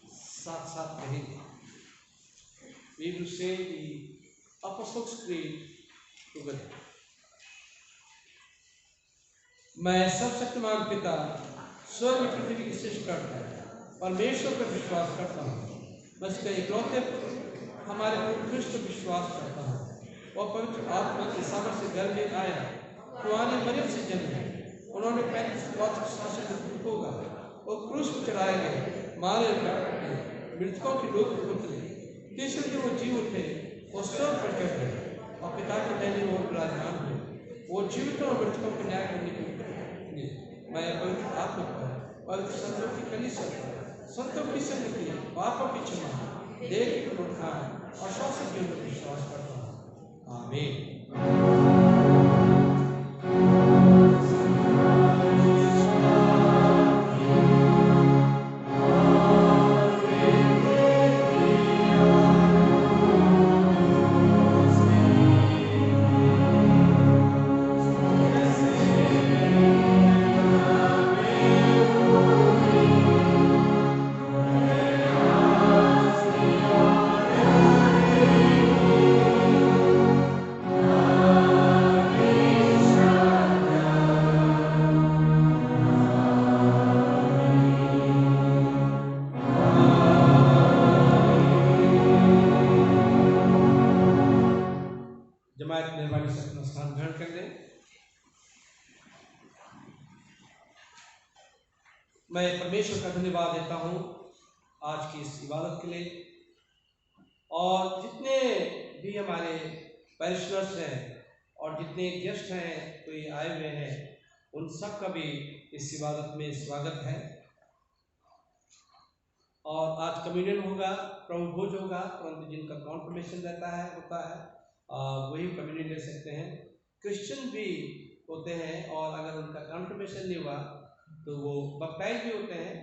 साथ साथ कहेंगे। We will say the Apostles' Creed together. मैं सर्वशक्तिमान पिता स्वर्ग और पृथ्वी की सृष्टि करता है परमेश्वर पर विश्वास करता हूँ। मैं उसके इकलौते हमारे उत्कृष्ट विश्वास करता हूँ और पवित्र आत्मा के सामर्थ्य से घर में आया पुराने मरियम से जन्म है। उन्होंने 35 शासन में होगा और क्रूस पर चढ़ाए गए, मारे गए, मृतकों के लोग उतरे, तीसरे दिन वो जी उठे और स्वर्ग पर चढ़ गए और पिता के दाहिने ओर विराजमान हुए। वो जीवितों और मृतकों को न्याय करने के लिए मैं पवित्र आत्मा पर पवित्र संतों की कलीसिया पर संतों की संगति पापों की क्षमा देह की पुनरुत्थान और शाश्वत जीवन में विश्वास करता हूँ। आमीन। जमात मेहरबानी से अपना स्थान ग्रहण कर लें। मैं परमेश्वर का धन्यवाद देता हूँ आज की इस इबादत के लिए, और जितने भी हमारे पैरिशनर्स हैं और जितने गेस्ट हैं कोई आए हुए हैं, उन सब का भी इस इबादत में स्वागत है। और आज कम्युनियन होगा, प्रभु भोज होगा, परंतु जिनका कॉन्फर्मेशन होता है वही कम्युनियन ले सकते हैं। क्रिश्चियन भी होते हैं और अगर उनका कॉन्फर्मेशन नहीं हुआ तो वो बप्टाइज भी होते हैं,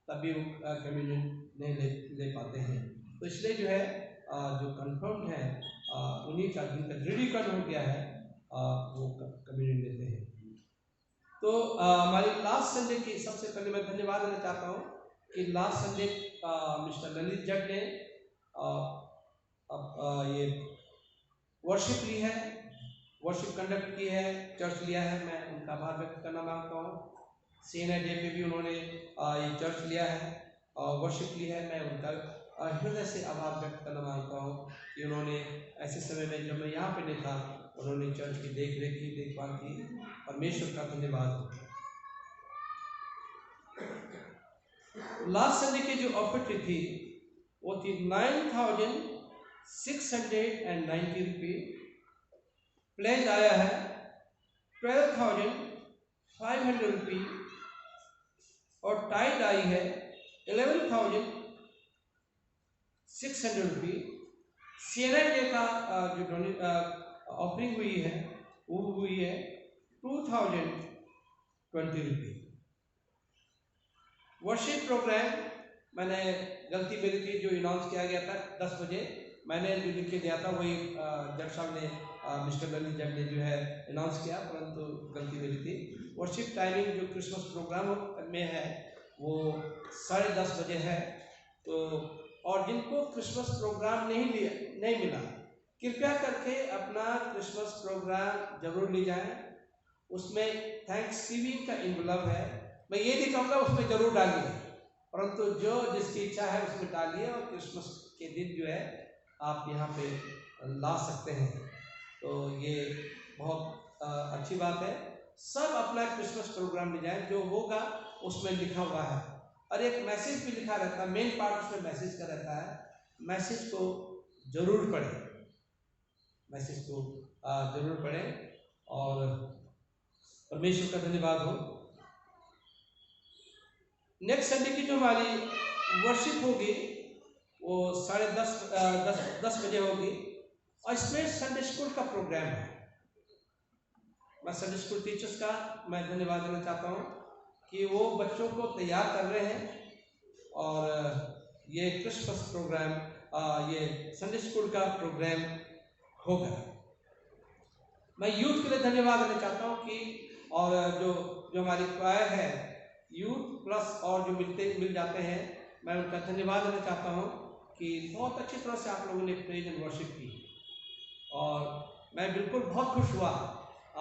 तभी वो कम्युनियन नहीं ले पाते हैं। तो इसलिए जो है जो कन्फर्म्ड है उन्हीं का जिनका रेडिकल हो गया है वो कम्युनियन लेते हैं। तो हमारी लास्ट संडे की सबसे पहले मैं धन्यवाद देना चाहता हूँ कि लास्ट संडे मिस्टर ललित जट ने ये वर्शिप ली है, वर्शिप कंडक्ट की है, चर्च लिया है। मैं उनका आभार व्यक्त करना मांगता हूँ। सीएनए डे पे भी उन्होंने ये चर्च लिया है और वर्शिप ली है। मैं उनका हृदय से आभार व्यक्त करना मांगता हूँ कि उन्होंने ऐसे समय में जब मैं यहाँ पे नहीं था उन्होंने चर्च की देख रेख की, देखभाल की। परमेश्वर का धन्यवाद। लास्ट संडे की जो ऑफर थी वो थी 9,690 रुपये। प्लेज आया है 12,500 रुपये और टाइड आई है 11,600 रुपये। सीएनआई डे का जो ऑफरिंग हुई है वो हुई है 2,020 रुपये। वर्शिप प्रोग्राम मैंने गलती मेरी थी, जो अनाउंस किया गया था 10 बजे, मैंने जो लिख के दिया था वही जज साहब ने मिस्टर ललित जट ने जो है अनाउंस किया, परंतु गलती मेरी थी। वर्शिप टाइमिंग जो क्रिसमस प्रोग्राम में है वो 10:30 बजे है। तो और जिनको क्रिसमस प्रोग्राम नहीं मिला, कृपया करके अपना क्रिसमस प्रोग्राम जरूर ले जाएं। उसमें थैंक्सगिविंग का इन्वॉल्व है, मैं ये नहीं कहूँगा उसमें जरूर डालिए, परंतु जो जिसकी इच्छा है उसमें डालिए और क्रिसमस के दिन जो है आप यहाँ पे ला सकते हैं। तो ये बहुत अच्छी बात है। सब अपना क्रिसमस प्रोग्राम ले जाएं, जो होगा उसमें लिखा हुआ है और एक मैसेज भी लिखा रहता है, मेन पार्ट उसमें मैसेज का रहता है। मैसेज को जरूर पढ़ें, मैसेज को जरूर पढ़ें और परमेश्वर का धन्यवाद हो। नेक्स्ट संडे की जो हमारी वर्शिप होगी वो 10:30 बजे होगी और इसमें संडे स्कूल का प्रोग्राम है। मैं संडे स्कूल टीचर्स का मैं धन्यवाद देना चाहता हूँ कि वो बच्चों को तैयार कर रहे हैं और ये क्रिसमस प्रोग्राम ये संडे स्कूल का प्रोग्राम होगा। मैं यूथ के लिए धन्यवाद देना चाहता हूँ कि और जो हमारी क्वायर है यूथ प्लस और जो मिल जाते हैं, मैं उनका धन्यवाद देना चाहता हूँ कि बहुत अच्छी तरह से आप लोगों ने प्रेज एंड वर्शिप की और मैं बिल्कुल बहुत खुश हुआ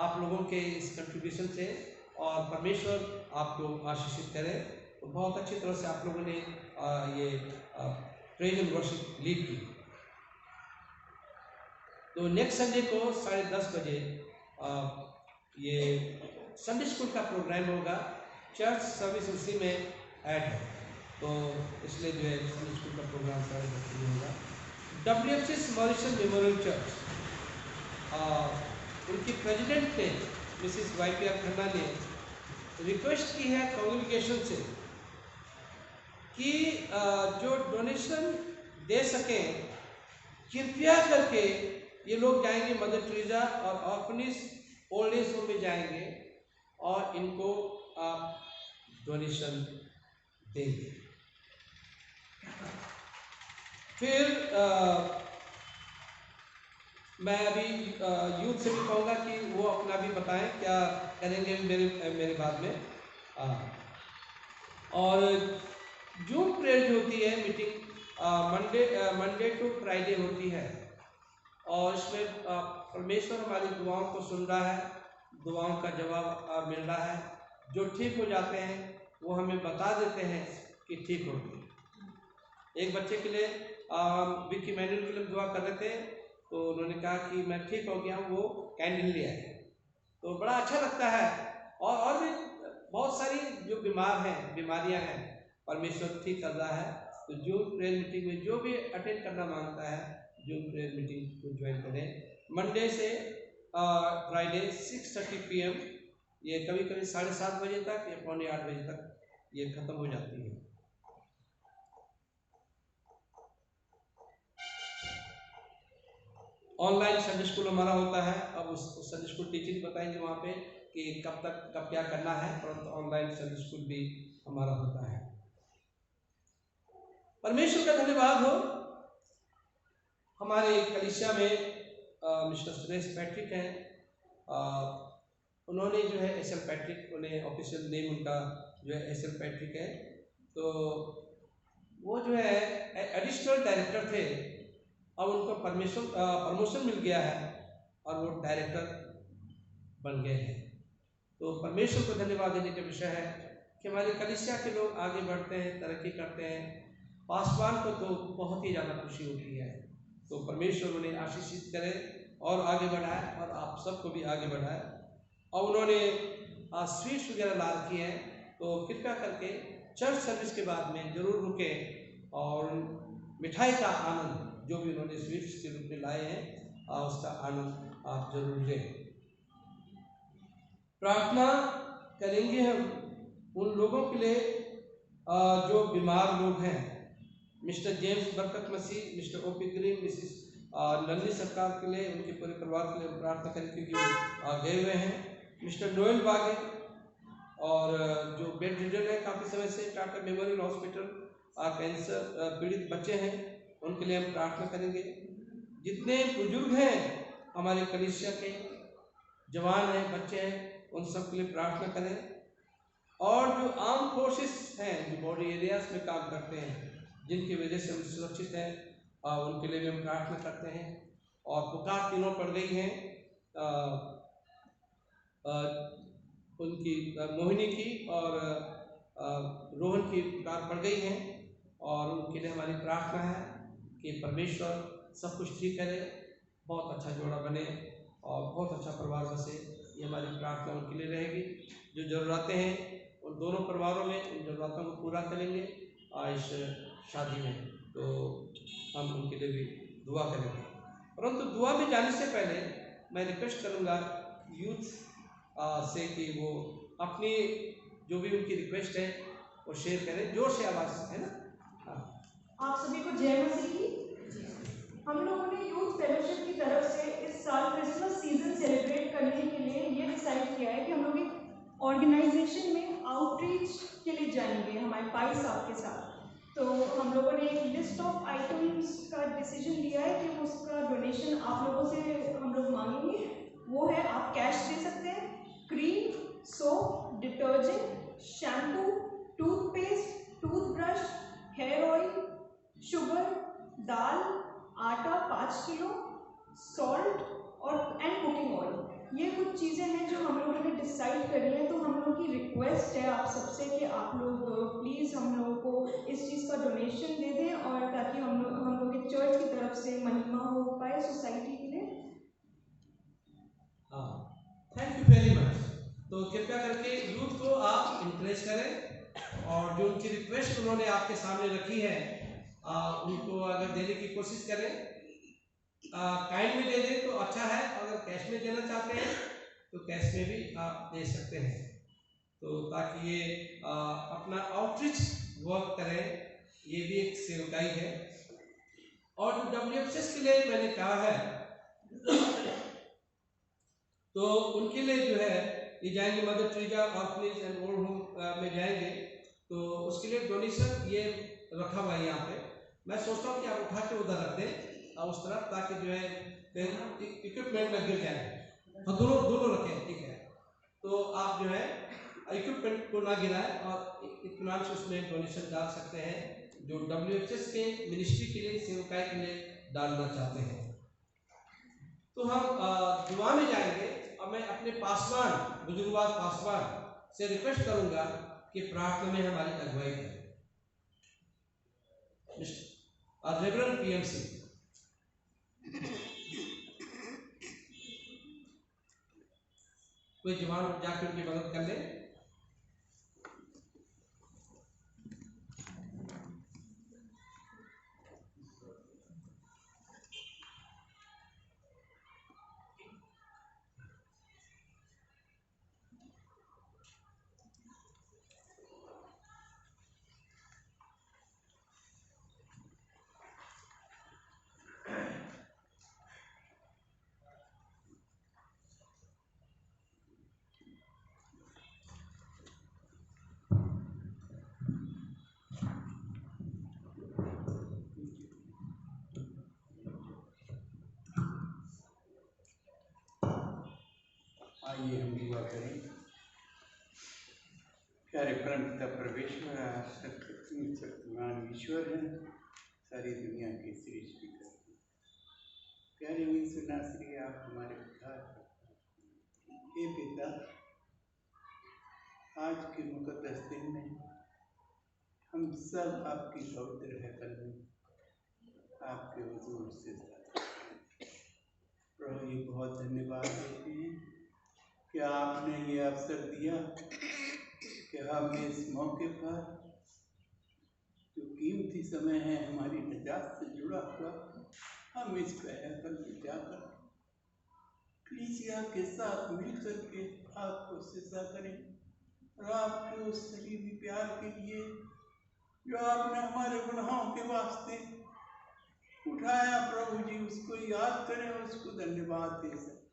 आप लोगों के इस कंट्रीब्यूशन से और परमेश्वर आपको आशीषित करे। तो बहुत अच्छी तरह से आप लोगों ने ये प्रेज एंड वर्शिप लीड की। तो नेक्स्ट संडे को 10:30 बजे ये संडे स्कूल का प्रोग्राम होगा। चर्च सर्विस उसी में ऐड है, तो इसलिए जो है संडे स्कूल का प्रोग्राम 10:30 बजे होगा। WFC's मॉरिशन मेमोरियल चर्च, उनकी प्रेसिडेंट ने मिसिस YPR खन्ना ने रिक्वेस्ट की है कॉन्ग्रीगेशन से कि जो डोनेशन दे सकें कृपया करके ये लोग जाएंगे मदर टेरेसा और ऑर्फनेज ओल्ड एज होम में जाएंगे और इनको आप डोनेशन देंगे। फिर मैं अभी यूथ से भी कहूँगा कि वो अपना भी बताएं क्या करेंगे मेरे बाद में। और जूम प्रेयर जो होती है मीटिंग मंडे टू फ्राइडे होती है, और इसमें परमेश्वर हमारी दुआओं को सुन रहा है, दुआओं का जवाब मिल रहा है। जो ठीक हो जाते हैं वो हमें बता देते हैं कि ठीक हो गए। एक बच्चे के लिए विक्की मैनुअल के लिए दुआ कर रहे थे, तो उन्होंने कहा कि मैं ठीक हो गया हूँ, वो कैंडल ले आए, तो बड़ा अच्छा लगता है। और भी बहुत सारी जो बीमारियां हैं परमेश्वर ठीक कर रहा है। तो जूम प्रेयर मीटिंग में जो भी अटेंड करना मांगता है जूम प्रेयर मीटिंग को ज्वाइन करें। मंडे से फ्राइडे 6:30 PM, ये कभी कभी 7:30 बजे तक या 7:45 बजे तक ये खत्म हो जाती है। ऑनलाइन संडे स्कूल हमारा होता है। अब उस संडे स्कूल टीचर बताएंगे वहाँ पे कि कब क्या करना है, परंतु ऑनलाइन संडे स्कूल भी हमारा होता है। परमेश्वर का धन्यवाद हो। हमारे कलीसिया में मिस्टर सुरेश पैट्रिक हैं, उन्होंने जो है SL पैट्रिक, उन्हें ऑफिशियल नेम उनका जो है SL पैट्रिक है। तो वो जो है एडिशनल डायरेक्टर थे, अब उनको प्रमोशन मिल गया है और वो डायरेक्टर बन गए हैं। तो परमेश्वर को धन्यवाद देने का विषय है कि हमारे कलीसिया के लोग आगे बढ़ते हैं, तरक्की करते हैं। पासवान को तो बहुत ही ज़्यादा खुशी होती है। तो परमेश्वर उन्हें आशीषित करे और आगे बढ़ाए, और आप सबको भी आगे बढ़ाए। और उन्होंने स्वीट्स वगैरह ला रखी हैं, तो कृपया करके चर्च सर्विस के बाद में ज़रूर रुकें और मिठाई का आनंद, जो भी उन्होंने स्वीट्स के रूप में लाए हैं, उसका आनंद आप जरूर लें। प्रार्थना करेंगे हम उन लोगों के लिए जो बीमार लोग हैं। Mister James Barkat Masih, mister OP Green, missus Nandi Sarkar के लिए, उनके पूरे परिवार के लिए हम प्रार्थना करें क्योंकि वो गए हुए हैं। मिस्टर नोएल बागे और जो बेड रिडन है काफ़ी समय से, टाटा मेमोरियल हॉस्पिटल कैंसर पीड़ित बच्चे हैं, उनके लिए हम प्रार्थना करेंगे। जितने बुजुर्ग हैं हमारे कलीसिया के, जवान हैं, बच्चे हैं, उन सब के लिए प्रार्थना करें। और जो आर्म फोर्सेस हैं, जो बॉर्डर एरियाज में काम करते हैं, जिनकी वजह से हम सुरक्षित हैं, उनके लिए भी हम प्रार्थना करते हैं। और पुकार तीनों पड़ गई हैं, उनकी मोहिनी की और रोहन की पुकार पड़ गई हैं, और उनके लिए हमारी प्रार्थना है कि परमेश्वर सब कुछ ठीक करे, बहुत अच्छा जोड़ा बने और बहुत अच्छा परिवार बसे। ये हमारी प्रार्थना उनके लिए रहेगी। जो ज़रूरतें हैं उन दोनों परिवारों में, उन ज़रूरतों को पूरा करेंगे इस शादी में, तो हम उनके लिए भी दुआ करेंगे। परंतु दुआ में जाने से पहले मैं रिक्वेस्ट करूँगा यूथ से कि वो अपनी जो भी उनकी रिक्वेस्ट है वो शेयर करें, जोर से आवाज़, है ना। आप सभी को जय मसीह की। हम लोगों ने यूथ फेलोशिप की तरफ से इस साल क्रिसमस सीजन सेलिब्रेट करने के लिए ये डिसाइड किया है कि हम लोग एक ऑर्गेनाइजेशन में आउटरीच के लिए जाएंगे हमारे भाई साहब के साथ। तो हम लोगों ने एक लिस्ट ऑफ आइटम्स का डिसीजन लिया है कि उसका डोनेशन आप लोगों से हम लोग मांगेंगे। वो है, आप कैश दे सकते हैं, cream, soap, detergent, shampoo, toothpaste, toothbrush, hair oil, sugar, दाल, आटा 5 किलो, सॉल्ट और कुकिंग ऑयल। ये कुछ चीज़ें हैं जो हम लोगों ने डिसाइड करी हैं। तो हम लोग की रिक्वेस्ट है आप सबसे कि आप लोग प्लीज़ हम लोगों को इस चीज़ का डोनेशन दे दें, और ताकि हम लोग के चर्च की तरफ से महिमा हो पाए सोसाइटी के लिए। हाँ, थैंक यू वेरी मच। तो कृपया करके यूथ को आप इंकरेज करें, और जो उनकी रिक्वेस्ट उन्होंने आपके सामने रखी है उनको अगर देने की कोशिश करें। काइंड में दे दें तो अच्छा है, अगर कैश में देना चाहते हैं तो कैश में भी आप दे सकते हैं, तो ताकि ये अपना आउटरीच वर्क करें। ये भी एक सेवकाई है। और WFCS के लिए मैंने कहा है तो उनके लिए जो है ये जाएंगे mother Teresa orphanage and old home में जाएंगे, तो उसके लिए डोनेशन ये रखा हुआ है यहाँ पे। मैं सोचता हूँ कि आप उठा के उधर रख दें उस तरफ, ताकि जो है इक्विपमेंट में गिर जाए। हाँ, दोनों रखें, ठीक है। तो आप जो है इक्विपमेंट को ना गिराएं और इत्मीनान से उसमें डोनेशन डाल सकते हैं जो WFCS के मिनिस्ट्री के लिए, सेवकाई के लिए डालना चाहते हैं। तो हम दुआ में जाएंगे, और मैं अपने पासवान, बुजुर्गवाद पासवान से रिक्वेस्ट करूंगा कि प्रार्थना में हमारी अगुवाई करें। रेवरेंड PMC, कोई जवान जाकर उनकी मदद कर ले। आइए हम दुआ करें। प्यारे परम पिता परमेश्वर, आप शक्तिमान ईश्वर हैं, सारी दुनिया के सृष्टिकर्ता। प्यारे यीशु नासरी, आप हमारे उद्धार करते। हे पिता, आज के मुकद्दस दिन में हम सब आपकी पवित्र हैकल में आपके हुजूर से प्रभु जी बहुत धन्यवाद देते हैं कि आपने ये अवसर दिया कि हम इस मौके पर जो कीमती समय है हमारी निजात से जुड़ा हुआ, हम इस हैकल में जाकर कलीसिया के साथ मिलकर के आपको सिजदा करें, और आपके उस सलीबी प्यार के लिए जो आपने हमारे गुनाहों के वास्ते उठाया प्रभु जी, उसको याद करें और उसको धन्यवाद दे सकें।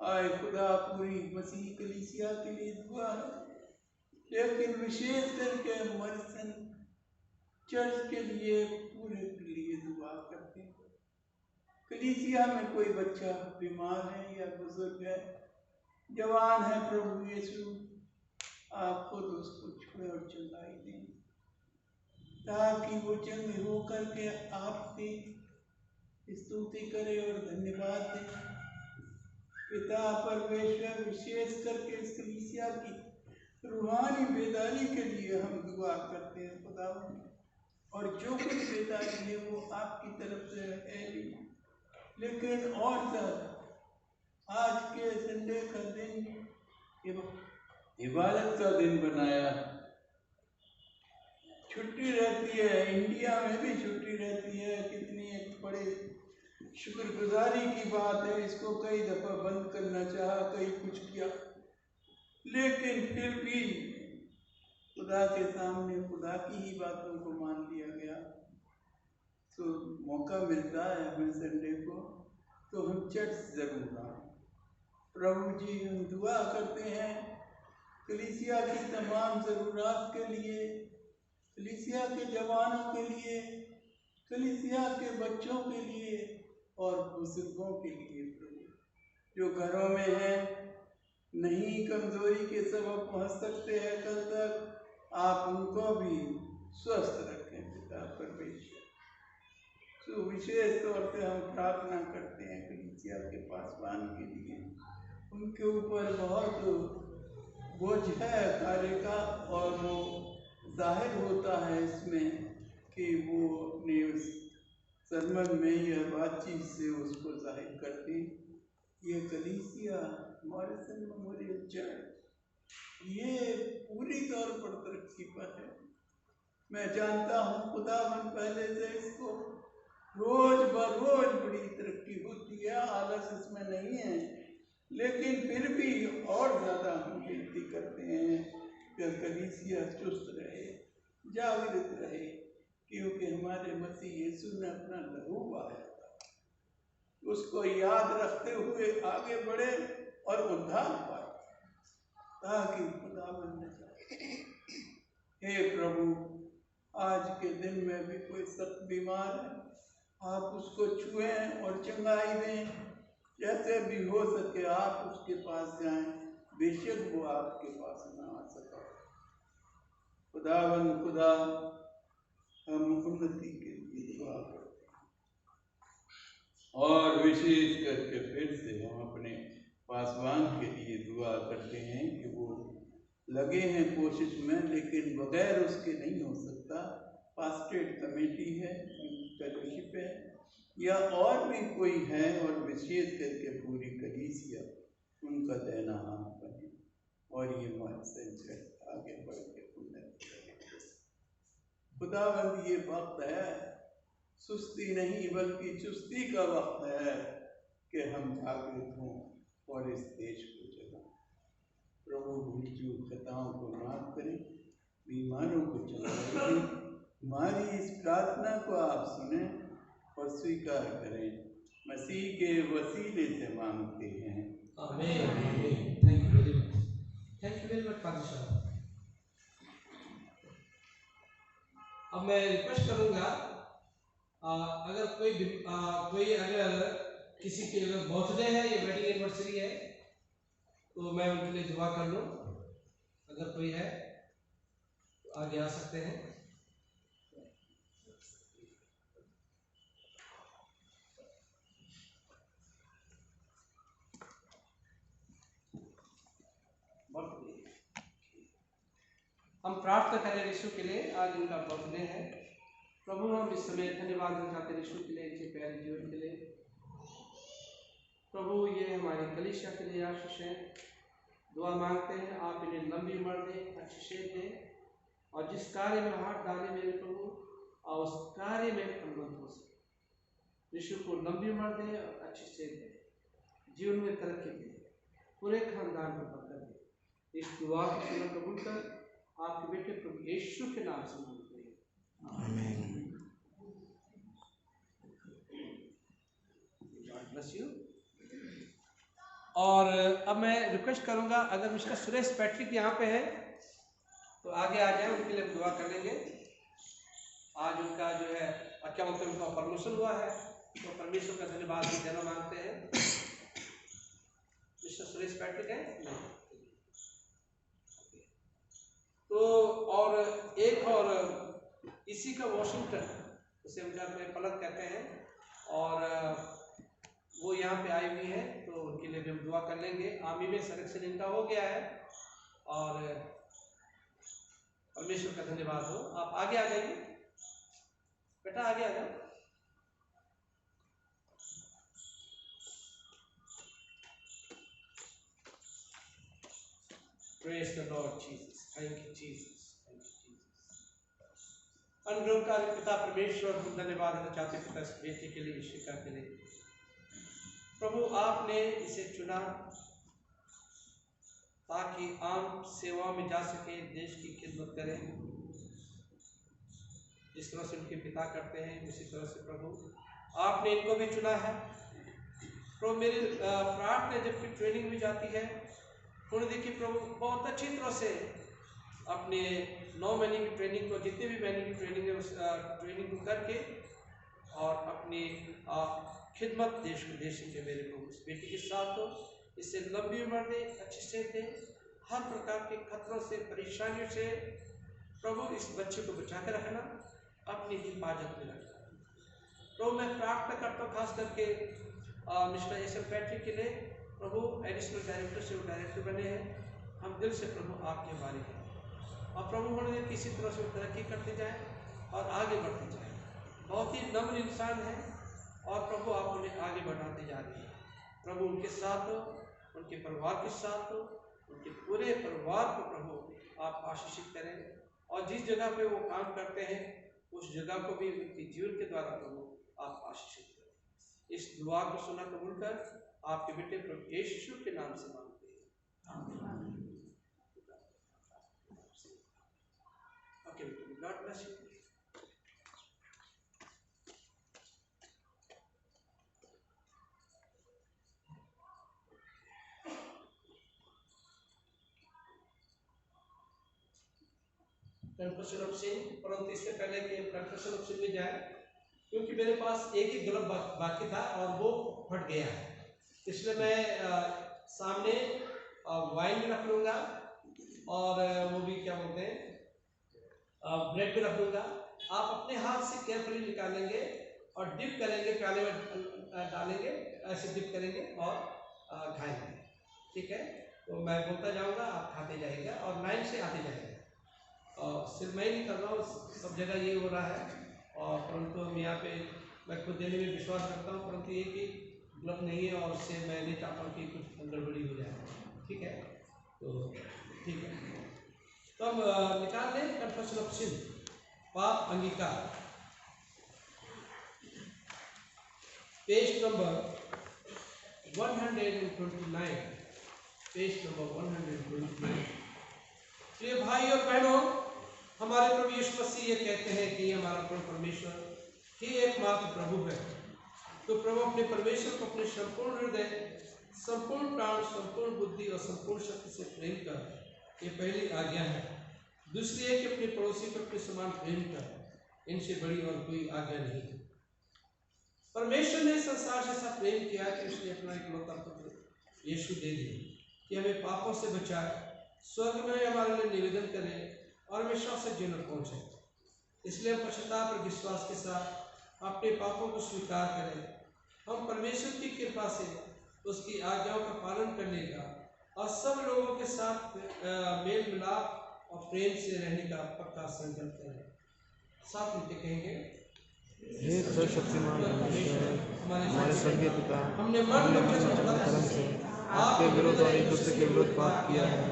आए खुदा, पूरी मसीह कलीसिया के लिए दुआ है, लेकिन विशेष करके मर्सन चर्च के लिए, पूरे के लिए दुआ करते हैं। कलीसिया में कोई बच्चा बीमार है या बुजुर्ग है, जवान है, प्रभु यीशु आप खुद उसको छुए और चंगाई दें, ताकि वो चंगे हो करके आपकी स्तुति करे और धन्यवाद दे। पिता परमेश्वर, विशेष करके इस कलीसिया की रूहानी बेदारी के लिए हम दुआ करते हैं खुदा, और जो कुछ बेदारी है वो आपकी तरफ से है भी, लेकिन और ज़्यादा आज के संडे का दिन इबादत का दिन बनाया, छुट्टी रहती है, इंडिया में भी छुट्टी रहती है। कितनी एक बड़े शुक्रगुजारी की बात है। इसको कई दफ़ा बंद करना चाहा, कई कुछ किया, लेकिन फिर भी खुदा के सामने खुदा की ही बातों को मान लिया गया। तो मौका मिलता है हमें संडे को, तो हम चर्च जरूर आए। प्रभु जी, हम दुआ करते हैं कलीसिया की तमाम ज़रूरत के लिए, कलीसिया के जवानों के लिए, कलीसिया के बच्चों के लिए और बुजुर्गों के लिए। प्रभु, जो घरों में हैं, नहीं कमजोरी के सबब पहुँच सकते हैं कल तक, आप उनको भी स्वस्थ रखें पिता परमेश्वर। तो विशेष तौर से हम प्रार्थना करते हैं कलीसिया के पासवान के लिए। उनके ऊपर बहुत बोझ है कार्य का, और वो जाहिर होता है इसमें कि वो अपने उस सरमन में या बातचीत से उसको जाहिर करती। ये कलीसिया मॉरिसन मेमोरियल चर्च ये पूरी तौर पर तरक्की पर है। मैं जानता हूँ खुदावन पहले से इसको रोज बरोज बड़ी तरक्की होती है, आलस इसमें नहीं है, लेकिन फिर भी और ज़्यादा हम विनती करते हैं कि कलीसिया चुस्त रहे, जागृत रहे, क्योंकि हमारे मसीह यीशु ने अपना लहू बहाया, उसको याद रखते हुए आगे बढ़े और उद्धार पाए, ताकि खुदावन ने हे प्रभु आज के दिन में भी कोई सख्त बीमार है, आप उसको छुएं और चंगाई दें, जैसे भी हो सके आप उसके पास जाएं, बेशक वो आपके पास ना आ सका। खुदावन खुदा हम उन्नति के लिए दुआ करते हैं, और विशेष करके फिर से हम अपने पासवान के लिए दुआ करते हैं कि वो लगे हैं कोशिश में, लेकिन बगैर उसके नहीं हो सकता। पास्टेट कमेटी है, फेलोशिप है, या और भी कोई है, और विशेष करके पूरी कलीसिया उनका देना हाथ बने, और ये चर्च आगे बढ़ के खुदावंद ये वक्त है सुस्ती नहीं बल्कि चुस्ती का वक्त है कि हम जागृत हों और इस देश को चलाएं। प्रभु भूल चूक खताओं को माफ करें, बीमारों को चलाएं। हमारी इस प्रार्थना को आप सुने और स्वीकार करें, मसीह के वसीले से मांगते हैं, आमीन। Thank you very much, thank you very much father साहब। अब मैं रिक्वेस्ट करूंगा, अगर कोई अगर किसी की अगर बर्थडे है या वेडिंग एनिवर्सरी है तो मैं उनके लिए दुआ कर लूँ। अगर कोई है तो आगे आ सकते हैं। हम प्रार्थना करें यीशु के लिए, आज उनका बर्थडे है। प्रभु हम इस समय धन्यवाद देना चाहते हैं यीशु के लिए, इनके प्यारे जीवन के लिए। प्रभु ये हमारी कलीसिया के लिए आशीष है, दुआ मांगते हैं आप इन्हें लंबी उम्र दें, अच्छी सेहत दें, और जिस कार्य में हाथ डालें मेरे प्रभु, और उस कार्य में फलवंत हो सके। यीशु को लंबी उम्र दें और अच्छी सेहत दें, जीवन में तरक्की दें, पूरे खानदान को बरकत दें। इस दुआ को कबूल कर आपके बेटे प्रभु यीशु के नाम से मांगते हैं, आमीन। God bless you. और अब मैं रिक्वेस्ट करूंगा, अगर मिस्टर सुरेश पैट्रिक यहाँ पे है तो आगे आ जाए, उनके लिए दुआ कर लेंगे। आज उनका जो है क्या बोलते हैं, उनका प्रमोशन हुआ है, तो परमेश्वर का धन्यवाद देना मांगते हैं। मिस्टर सुरेश पैट्रिक है नहीं तो, और एक और इसी का वॉशिंगटन, उसे हम घर में पलक कहते हैं, और वो यहाँ पे आई हुई है, तो उनके लिए भी हम दुआ कर लेंगे। आर्मी में सिलेक्शन इनका हो गया है, और परमेश्वर का धन्यवाद हो। आप आगे आ जाइए बेटा, आगे आ जाओ। Praise the Lord Jesus. Thank you Jesus. Thank you Jesus. अनुग्रहकारी पिता परमेश्वर, हम धन्यवाद देना चाहते हैं पिता इस बेटी के लिए, शिक्षा के लिए। प्रभु आपने इसे चुना ताकि आम सेवा में जा सके, देश की खिदमत करे, जिस तरह से उनके पिता करते हैं उसी तरह से प्रभु आपने इनको भी चुना है। प्रभु मेरी प्रार्थना जबकि ट्रेनिंग में जाती है, उन्हें देखिए प्रभु बहुत अच्छी तरह से अपने 9 महीने की ट्रेनिंग को, जितने भी महीने की ट्रेनिंग है उस ट्रेनिंग को करके और अपनी खिदमत देश को दे सके। मेरे प्रभु इस बेटी के साथ हो, इससे लंबी उम्र दे, अच्छी से दे, हर प्रकार के खतरों से, परेशानियों से प्रभु इस बच्चे को बचा के रखना, अपनी हिफाजत में रखना। प्रभु मैं प्रार्थना करता हूँ खास करके मिस्टर एस.एम. पैट्रिक के लिए प्रभु एडिशनल डायरेक्टर से वो डायरेक्टर बने हैं। हम दिल से प्रभु आपके बारे हैं और प्रभु उन्होंने किसी तरह से तरक्की करते जाए और आगे बढ़ते जाए। बहुत ही नम्र इंसान है और प्रभु आप उन्हें आगे बढ़ाते जा रहे हैं। प्रभु उनके साथ हो, उनके परिवार के साथ हो, उनके पूरे परिवार को प्रभु आप आशीषित करें और जिस जगह पे वो काम करते हैं उस जगह को भी उनके जीवन के द्वारा प्रभु आप आशीषित करें। इस दुआ को सुना कबूल कर आपके बेटे प्रभु यीशु के नाम से मांगते हैं, आमीन। Okay, God bless you. Confession of sin, परंतु इससे पहले कि कन्फेशन ऑफ सिन में जाए, क्योंकि मेरे पास एक ही ग्लब बाकी था और वो फट गया है, इसलिए मैं सामने वाइन भी रख लूँगा और वो भी क्या बोलते हैं ब्रेड भी रख लूँगा। आप अपने हाथ से केयरफुली निकालेंगे और डिप करेंगे, प्याले में डालेंगे, ऐसे डिप करेंगे और खाएंगे, ठीक है। तो मैं बोलता जाऊँगा, आप खाते जाइएगा और लाइन से आते जाइएगा। और सिर्फ मैं ही नहीं कर रहा हूँ, सब जगह ये हो रहा है। और परंतु हम यहाँ पे मैं खुद देने में विश्वास रखता हूँ, परंतु ये कि उपलब्ध नहीं है और उससे मैं नहीं चाहता हूँ कि कुछ गड़बड़ी हो जाए, ठीक है। तो ठीक है, तो हम निकाल लें कन्फेशन ऑफ सिन, पाप अंगीकार, पेज नंबर 129, पेज नंबर 129। प्रिय भाई और बहनों, हमारे प्रभु यीशु मसीह ये कहते हैं कि हमारा प्रभु परमेश्वर ही एकमात्र प्रभु है। तो प्रभु अपने परमेश्वर को अपने संपूर्ण हृदय, संपूर्ण प्राण, संपूर्ण बुद्धि और संपूर्ण शक्ति से प्रेम कर, ये पहली आज्ञा है। दूसरी है कि अपने पड़ोसी को अपने समान प्रेम कर, इनसे बड़ी और कोई आज्ञा नहीं है। परमेश्वर ने संसार से ऐसा प्रेम किया कि उसने अपना इकलौता पुत्र यीशु दे दिया कि हमें पापों से बचाए, स्वर्ग में हमारे लिए निवेदन करें और हमेशा से जीवन पहुँचे। इसलिए हम पश्चाताप और विश्वास के साथ अपने पापों को स्वीकार करें। हम परमेश्वर की कृपा से उसकी आज्ञाओं का पालन करने का और सब लोगों के साथ मेल मिलाप और प्रेम से रहने का पक्का संकल्प करें। साथ मिलकर कहेंगे, हे सर्वशक्तिमान परमेश्वर, हमारे स्वर्गीय पिता, हमने मन धर्म से आपके विरुद्ध और एक दूसरे के विरुद्ध पाप किया है।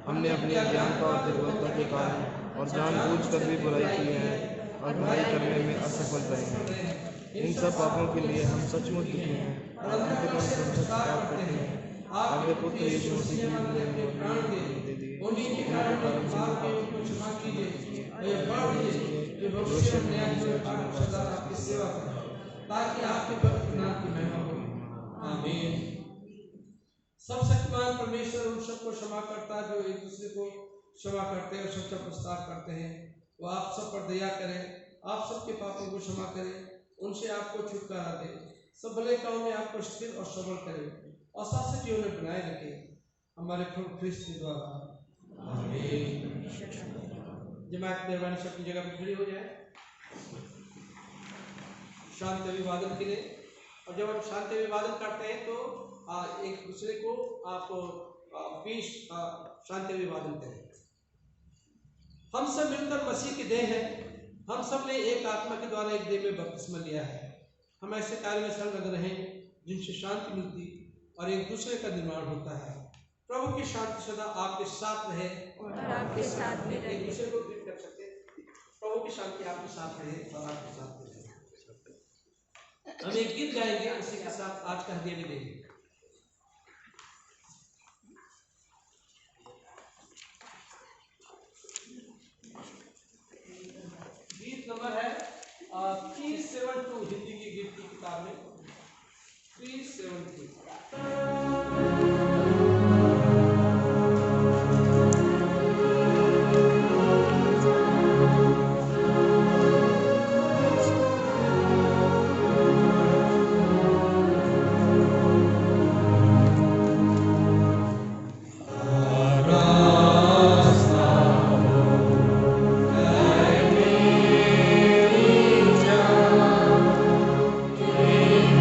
हमने अपने अज्ञानता और दुर्बलता के कारण और जानबूझकर भी बुराई की है और बुराई करने में असफल रहे हैं। इन सब पापों के लिए हम सचमुच दुखी हैं और अंततः पश्चाताप करते हैं। आपके पुत्र यीशु मसीह की दे दिए, उनके कारण ताकि आपके पवित्र नाम की महिमा हो। आमीन। सब शक्तिमान परमेश्वर उन सबको क्षमा करता है जो एक दूसरे को क्षमा करते हैं और सच्चा प्रस्ताव करते हैं। वो आप सब पर दया करें, आप सबके पापों को क्षमा करें, उनसे आपको छुटकारा दे, सब भले काम में आपको स्थिर और सबल करें और शाश्वत जीवन में बनाए रखे, हमारे प्रभु ख्रिस्त के द्वारा। आमीन। जमात मेहरबानी से अपनी जगह पर खड़ी हो जाए शांति अभिवादन के लिए। और जब हम शांति अभिवादन करते हैं तो एक दूसरे को आप बीच शांति अभिवादन करें। हम सब मिलकर मसीह की देह हैं। हम सब ने एक आत्मा के द्वारा एक देह में बपतिस्मा लिया है। हम ऐसे कार्य में संलग्न रहें जिनसे शांति मिलती और एक दूसरे का निर्माण होता है। प्रभु की शांति सदा आपके साथ रहे और आपके साथ में रहे। एक दूसरे को ग्रीट कर सकते हैं। प्रभु की शांति आपके साथ रहे और आपके साथ रहे। हम एक गीत गाएंगे, उसी के साथ आज का हदिया भी देंगे। गीत नंबर है 372 हिंदी की गीत की किताब में 372। Amen.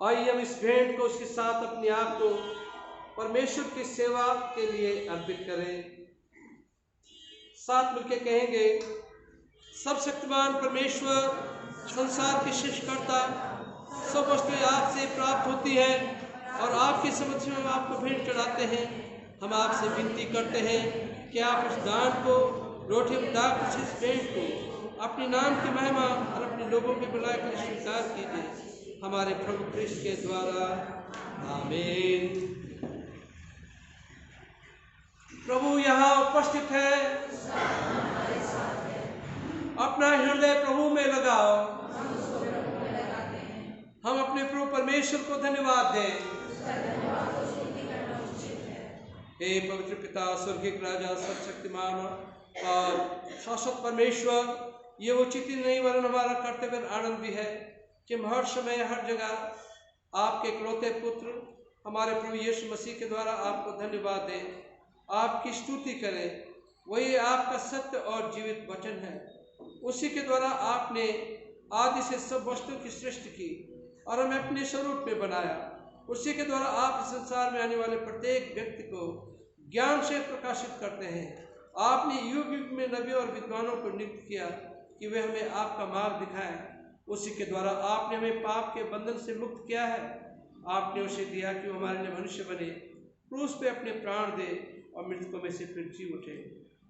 आइए हम इस भेंट को उसके साथ अपने आप को परमेश्वर की सेवा के लिए अर्पित करें। साथ मिलकर कहेंगे, सर्वशक्तिमान परमेश्वर, संसार के सृष्टिकर्ता, सब वस्तुएं आपसे प्राप्त होती हैं और आपके समक्ष में हम आपको भेंट चढ़ाते हैं। हम आपसे विनती करते हैं कि आप उस दान को, रोटी डाक इस भेंट को अपने नाम की महिमा और अपने लोगों की भलाई के लिए स्वीकार कीजिए, हमारे प्रभु कृष्ण के द्वारा। आमीन। प्रभु यहाँ उपस्थित है, अपना हृदय प्रभु में लगाओ। हम अपने प्रभु परमेश्वर को धन्यवाद दें। हे पवित्र पिता, स्वर्गीय राजा, सर्वशक्तिमान और शाश्वत परमेश्वर, ये उचित ही नहीं वरन हमारा कर्तव्य और आनंद भी है कि हम हर समय हर जगह आपके इकलौते पुत्र हमारे प्रभु यीशु मसीह के द्वारा आपको धन्यवाद दें, आपकी स्तुति करें। वही आपका सत्य और जीवित वचन है। उसी के द्वारा आपने आदि से सब वस्तुओं की सृष्टि की और हमें अपने स्वरूप में बनाया। उसी के द्वारा आप इस संसार में आने वाले प्रत्येक व्यक्ति को ज्ञान से प्रकाशित करते हैं। आपने युग युग में नबियों और विद्वानों को नियुक्त किया कि वे हमें आपका मार्ग दिखाएं। उसी के द्वारा आपने हमें पाप के बंधन से मुक्त किया है। आपने उसे दिया कि वो हमारे लिए मनुष्य बने, क्रूस पे अपने प्राण दे और मृतकों में से फिर जी उठे।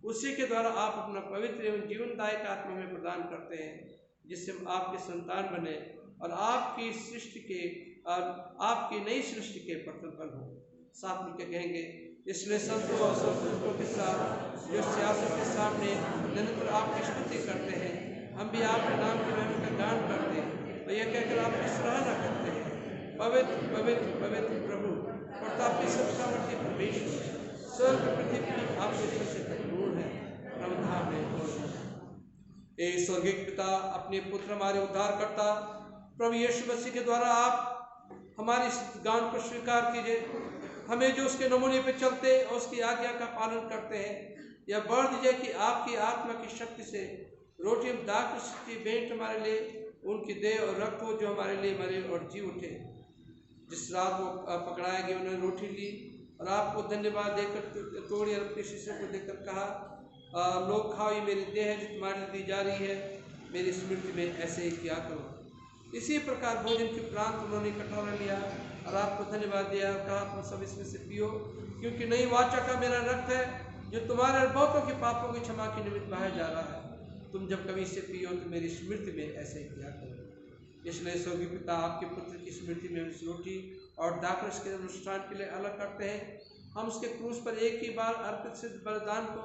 उसी के द्वारा आप अपना पवित्र एवं जीवनदायक आत्मा में प्रदान करते हैं, जिससे हम आपके संतान बने और आपकी सृष्टि के और आपकी नई सृष्टि के प्रतिफल हो। साथ मिलकर कहेंगे, इसलिए संतों और संतों के साथ जो सियासत के सामने निरंतर आपकी स्तुति करते हैं, हम भी आपके नाम की महिमा का गान करते हैं और यह कहकर आपकी सराहना करते हैं, पवित्र पवित्र पवित्र प्रभु प्रतापी सत्तावर्ती परमेश्वर, स्वर्ग पृथ्वी आपके दिन से परिपूर्ण है। प्रभुधाम में ए स्वर्गीय पिता, अपने पुत्र हमारे उद्धारकर्ता प्रभु यीशु मसीह के द्वारा आप हमारे इस गान को स्वीकार कीजिए। हमें जो उसके नमूने पर चलते और उसकी आज्ञा का पालन करते हैं, यह बढ़ दीजिए कि आपकी आत्मा की शक्ति से रोटी और दाख की भेंट हमारे लिए उनकी देह और रक्त हो, जो हमारे लिए मरे और जी उठे। जिस रात वो पकड़ाए गए, उन्होंने रोटी ली और आपको धन्यवाद देकर तोड़ी और अपने शिष्यों को देकर कहा, लोग खाओ, ये मेरी देह है जो तुम्हारे लिए दी जा रही है, मेरी स्मृति में ऐसे ही किया करो। इसी प्रकार भोजन के उपरांत उन्होंने कटोरा लिया और आपको धन्यवाद दिया और कहा, तुम सब इसमें से पियो, क्योंकि नई वाचा का मेरा रक्त है जो तुम्हारे और बहुतों के पापों की क्षमा के निमित्त बहाया जा रहा है। तुम जब कभी इसे पियो तो मेरी स्मृति में ऐसे ही किया करो। इसलिए स्वर्गीय पिता, आपके पुत्र की स्मृति में इस रोटी और दाखरस के अनुष्ठान के लिए अलग करते हैं। हम उसके क्रूस पर एक ही बार अर्पित सिद्ध बलिदान को,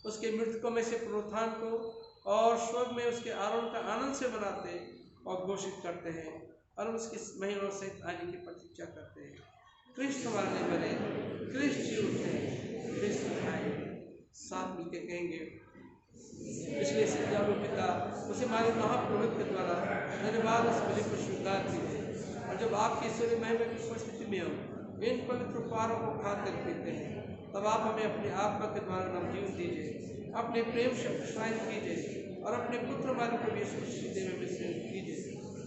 उसके मृतकों में से पुनरुत्थान को और स्वर्ग में उसके आरोहण का आनंद से मनाते और घोषित करते हैं और हम उसकी महिमा सहित आने की प्रतीक्षा करते हैं। कृष्ण हमारे लिए मरे, कृष्ण जी उठे, कृष्ण आए। साथ मिलकर कहेंगे, इसलिए सिद्धार्थ पिता उसे हमारे महापुरोहित के द्वारा धन्यवाद उस बलि को स्वीकार कीजिए और जब आपकी ईश्वरीय महिमा की उपस्थिति में हो इन पवित्र उपहारों को खाकर पीते हैं, तब आप हमें अपने आत्मा के द्वारा नवजीवन दीजिए, अपने प्रेम से प्रोत्साहित कीजिए और अपने पुत्र हमारे प्रभु यीशु मसीह में विश्वास कीजिए।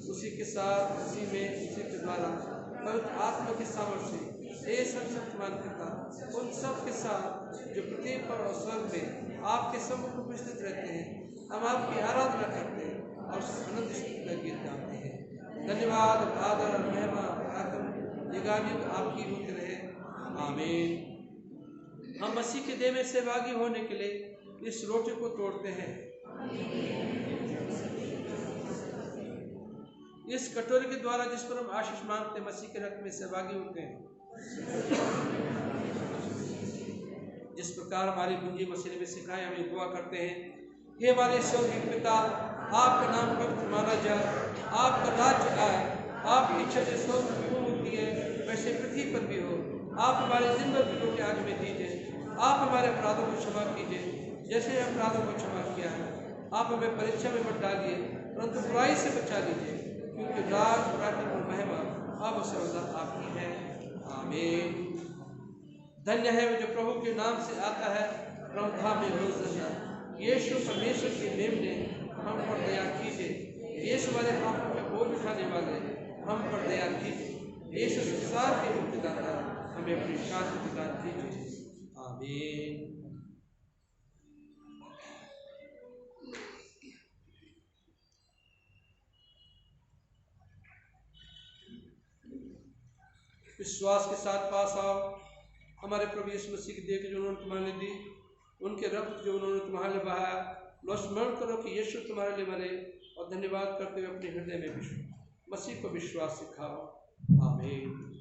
उसी के साथ, उसी के द्वारा पवित्र आत्मा के सामर्थ्य से ये सर्वशक्तिमान पिता उन सब के साथ जो पृथ्वी पर और स्वर्ग में आपके सम्मुख उपस्थित रहते हैं, हम आपकी आराधना करते हैं और आनंद स्तुति का गीत गाते हैं। धन्यवाद, आदर और महिमा युगानुयुग आपकी होते रहे। आमीन। हम मसीह के देह में सहभागी होने के लिए इस रोटी को तोड़ते हैं। इस कटोरे के द्वारा जिस पर हम आशीष मांगते मसीह के रक्त में सहभागी होते हैं। जिस प्रकार हमारी गुंजी मसीह में सिखाए हमें दुआ करते हैं, हे हमारे स्वर्गीय पिता, आपका नाम पवित्र माना जाए, आपका राज्य आए, आपकी इच्छा जैसे स्वर्ग में होती है वैसे पृथ्वी पर भी हो। आप हमारे दिन भर की रोटी आज में दीजिए। आप हमारे अपराधों को क्षमा कीजिए जैसे अपराधों को क्षमा किया है। आप हमें परीक्षा में मत डालिए परंतु बुराई से बचा लीजिए, क्योंकि राज, पराक्रम और महिमा अब सर्वदा आपकी है। आमीन। धन्य है वो जो प्रभु के नाम से आता है, प्रभुता में होशाना। यीशु परमेश्वर के नेम ने हम पर दया कीजिए। यीशु हमारे पापों में बोझ उठाने वाले हम पर दया कीजिए। यीशु संसार के मुक्तिदाता हमें अपनी शांति प्रदान कीजिए। आमीन। विश्वास के साथ पास आओ। हमारे प्रभु यीशु मसीह की देह जो उन्होंने तुम्हारे लिए दी, उनके रक्त जो उन्होंने तुम्हारे लिए बहाया, लो स्मरण करो कि यीशु तुम्हारे लिए मरे, और धन्यवाद करते हुए अपने हृदय में मसीह को विश्वास सिखाओ। आमीन।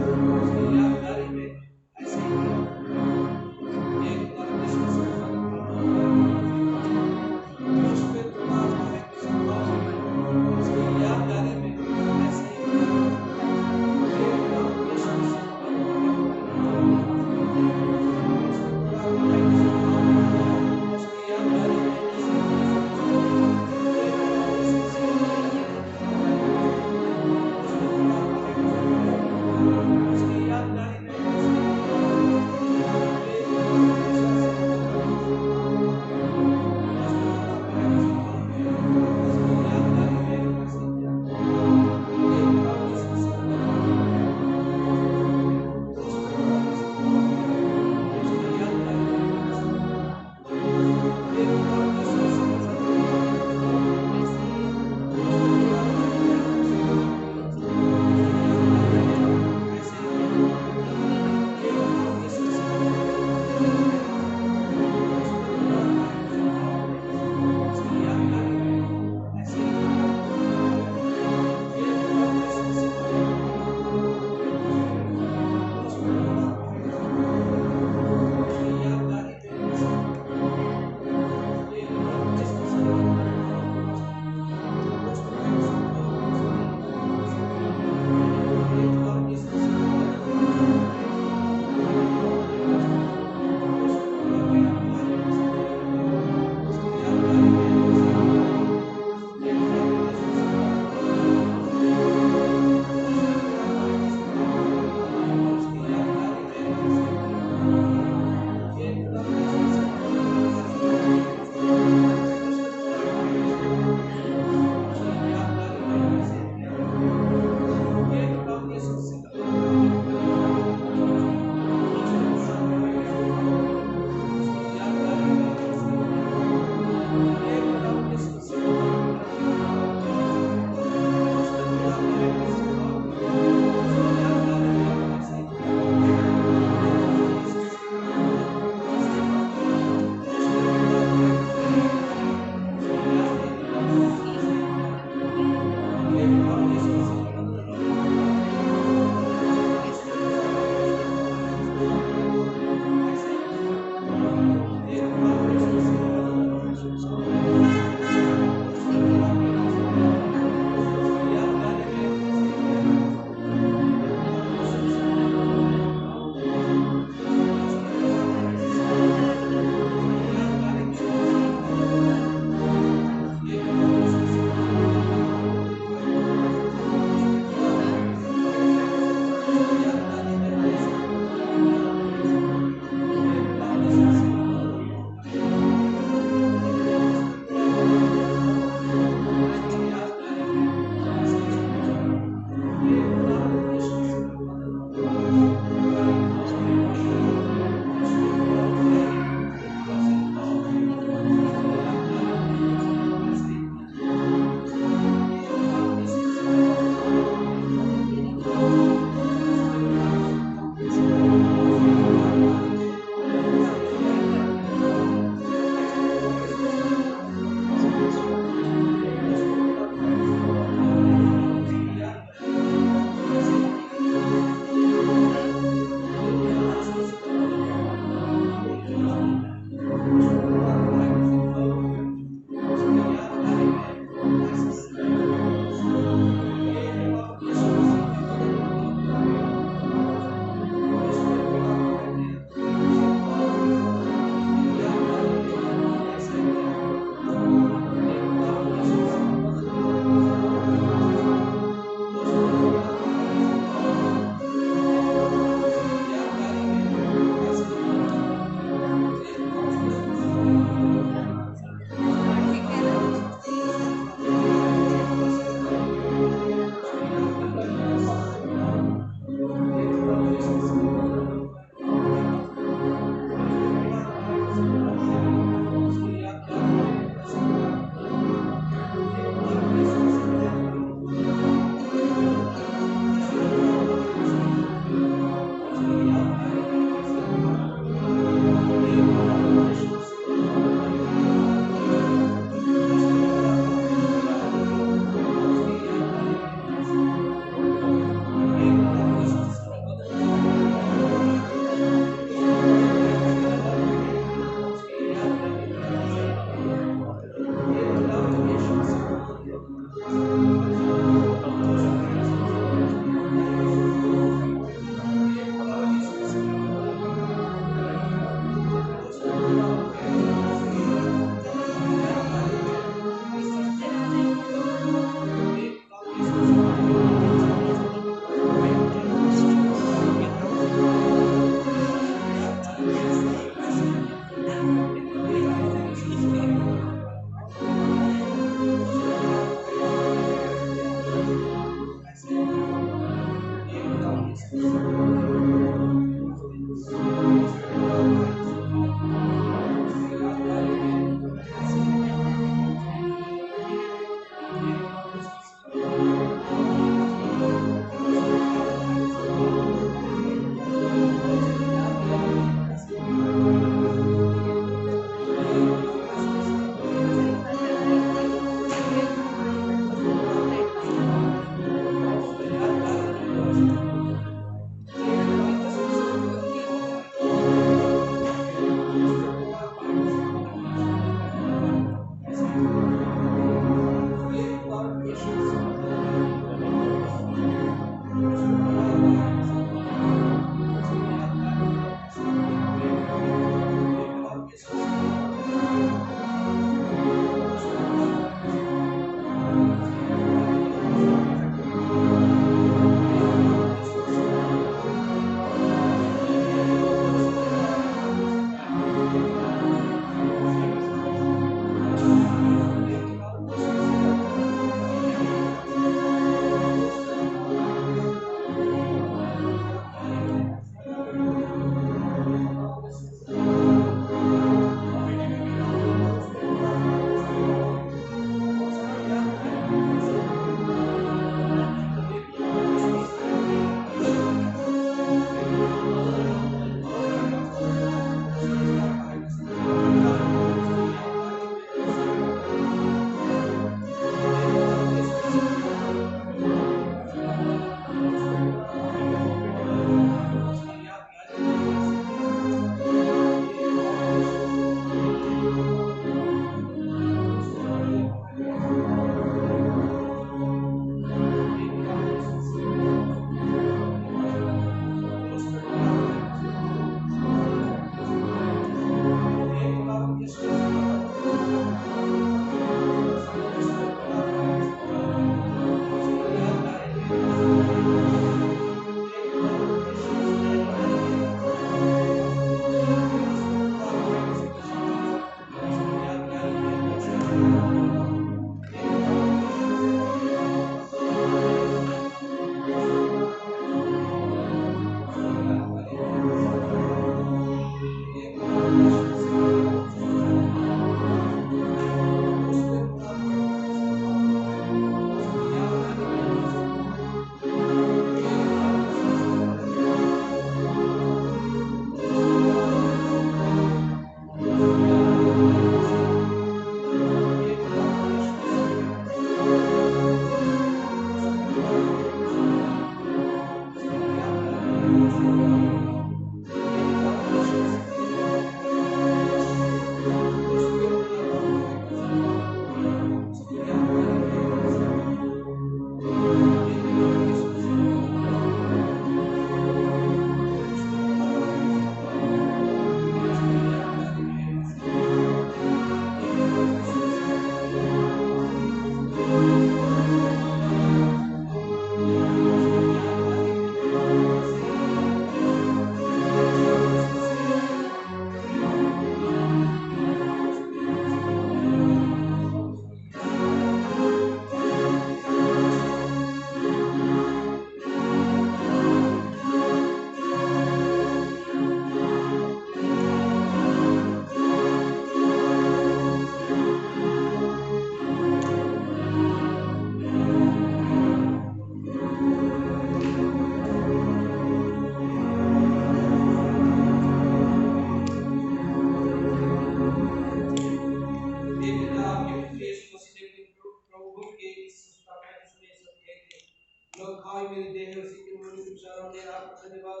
लोग खाओ मेरी देह है उसी के मुंह में विचारों ने आपको धन्यवाद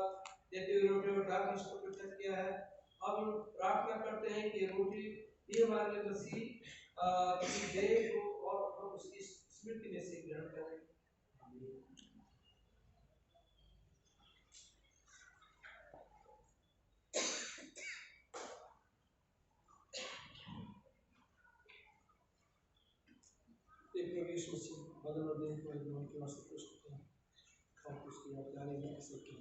देते हुए रोटी और उठाकर इसको पृथक किया है। अब हम प्रार्थना करते हैं कि रोटी भी हमारे लिए मसीह की देह को और हम उसकी स्मृति में से ग्रहण करें। यीशु मसीह बदल और देह को एकदम के वास्ते पुष्ट हैं और उसकी अवधारी में ऐसे की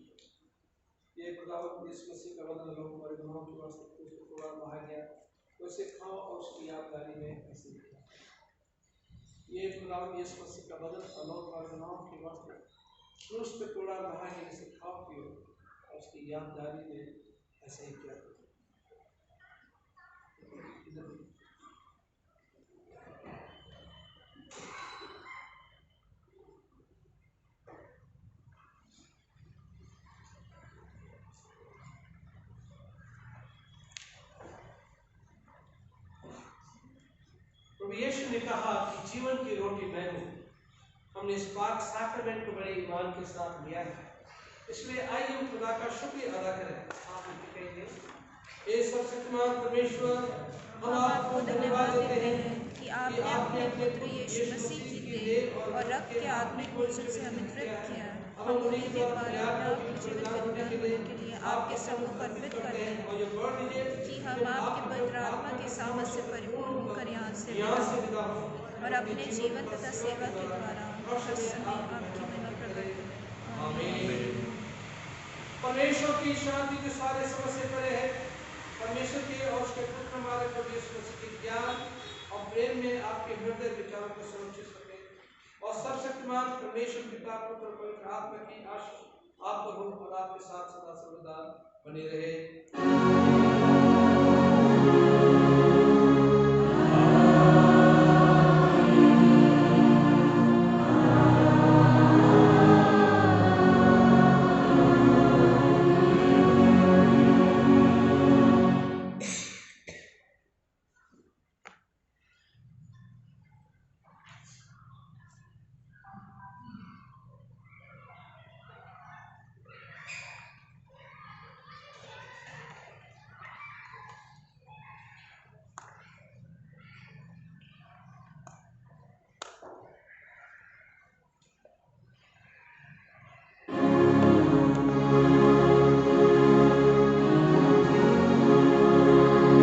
ये खुदावंद यीशु मसीह का बदल लोग हमारे गुनाहों के वास्ते पुष्ट थोड़ा बहा गया उसे खाओ और उसकी यादगारी में ऐसे किया। ये खुदावंद यीशु मसीह का बदल लोग हमारे गुनाहों के वास्ते पुष्ट थोड़ा बहा गया इसे खाओ पियो और उसकी यादगारी में ऐसे ही किया। यीशु ने कहा कि जीवन की रोटी मैं हूँ। हमने इस पाक सैक्रामेंट को बड़े ईमान के साथ लिया है, इसलिए आइए हम खुदा का शुक्रिया अदा करें। आप कहेंगे हे सर्वशक्तिमान परमेश्वर, हम आपको धन्यवाद देते हैं कि आपने अपने पुत्र यीशु मसीह की देह और रक्त के आत्मिक भोजन से हमें तृप्त किया है। हम उन्हीं के द्वारा आपके जीवित बलिदान होने के लिए आपके सम्मुख अर्पित करते हैं कि हम आपके पवित्र आत्मा के सामर्थ्य से परिपूर्ण होकर यहाँ से विदा हों और अपने जीवन तथा सेवा के द्वारा हर समय आपकी महिमा प्रकट करें। आमीन। परमेश्वर की शांति के सारे समझ से परे है। परमेश्वर के और उसके पुत्र हमारे प्रभु यीशु मसीह के ज्ञान और प्रेम में आपके हृदय विचारों को समझ सके और सर्वशक्तिमान परमेश्वर पिता पुत्र पवित्र आत्मा की आशीष आप पर हो और आपके साथ सदा सर्वदा बने रहे।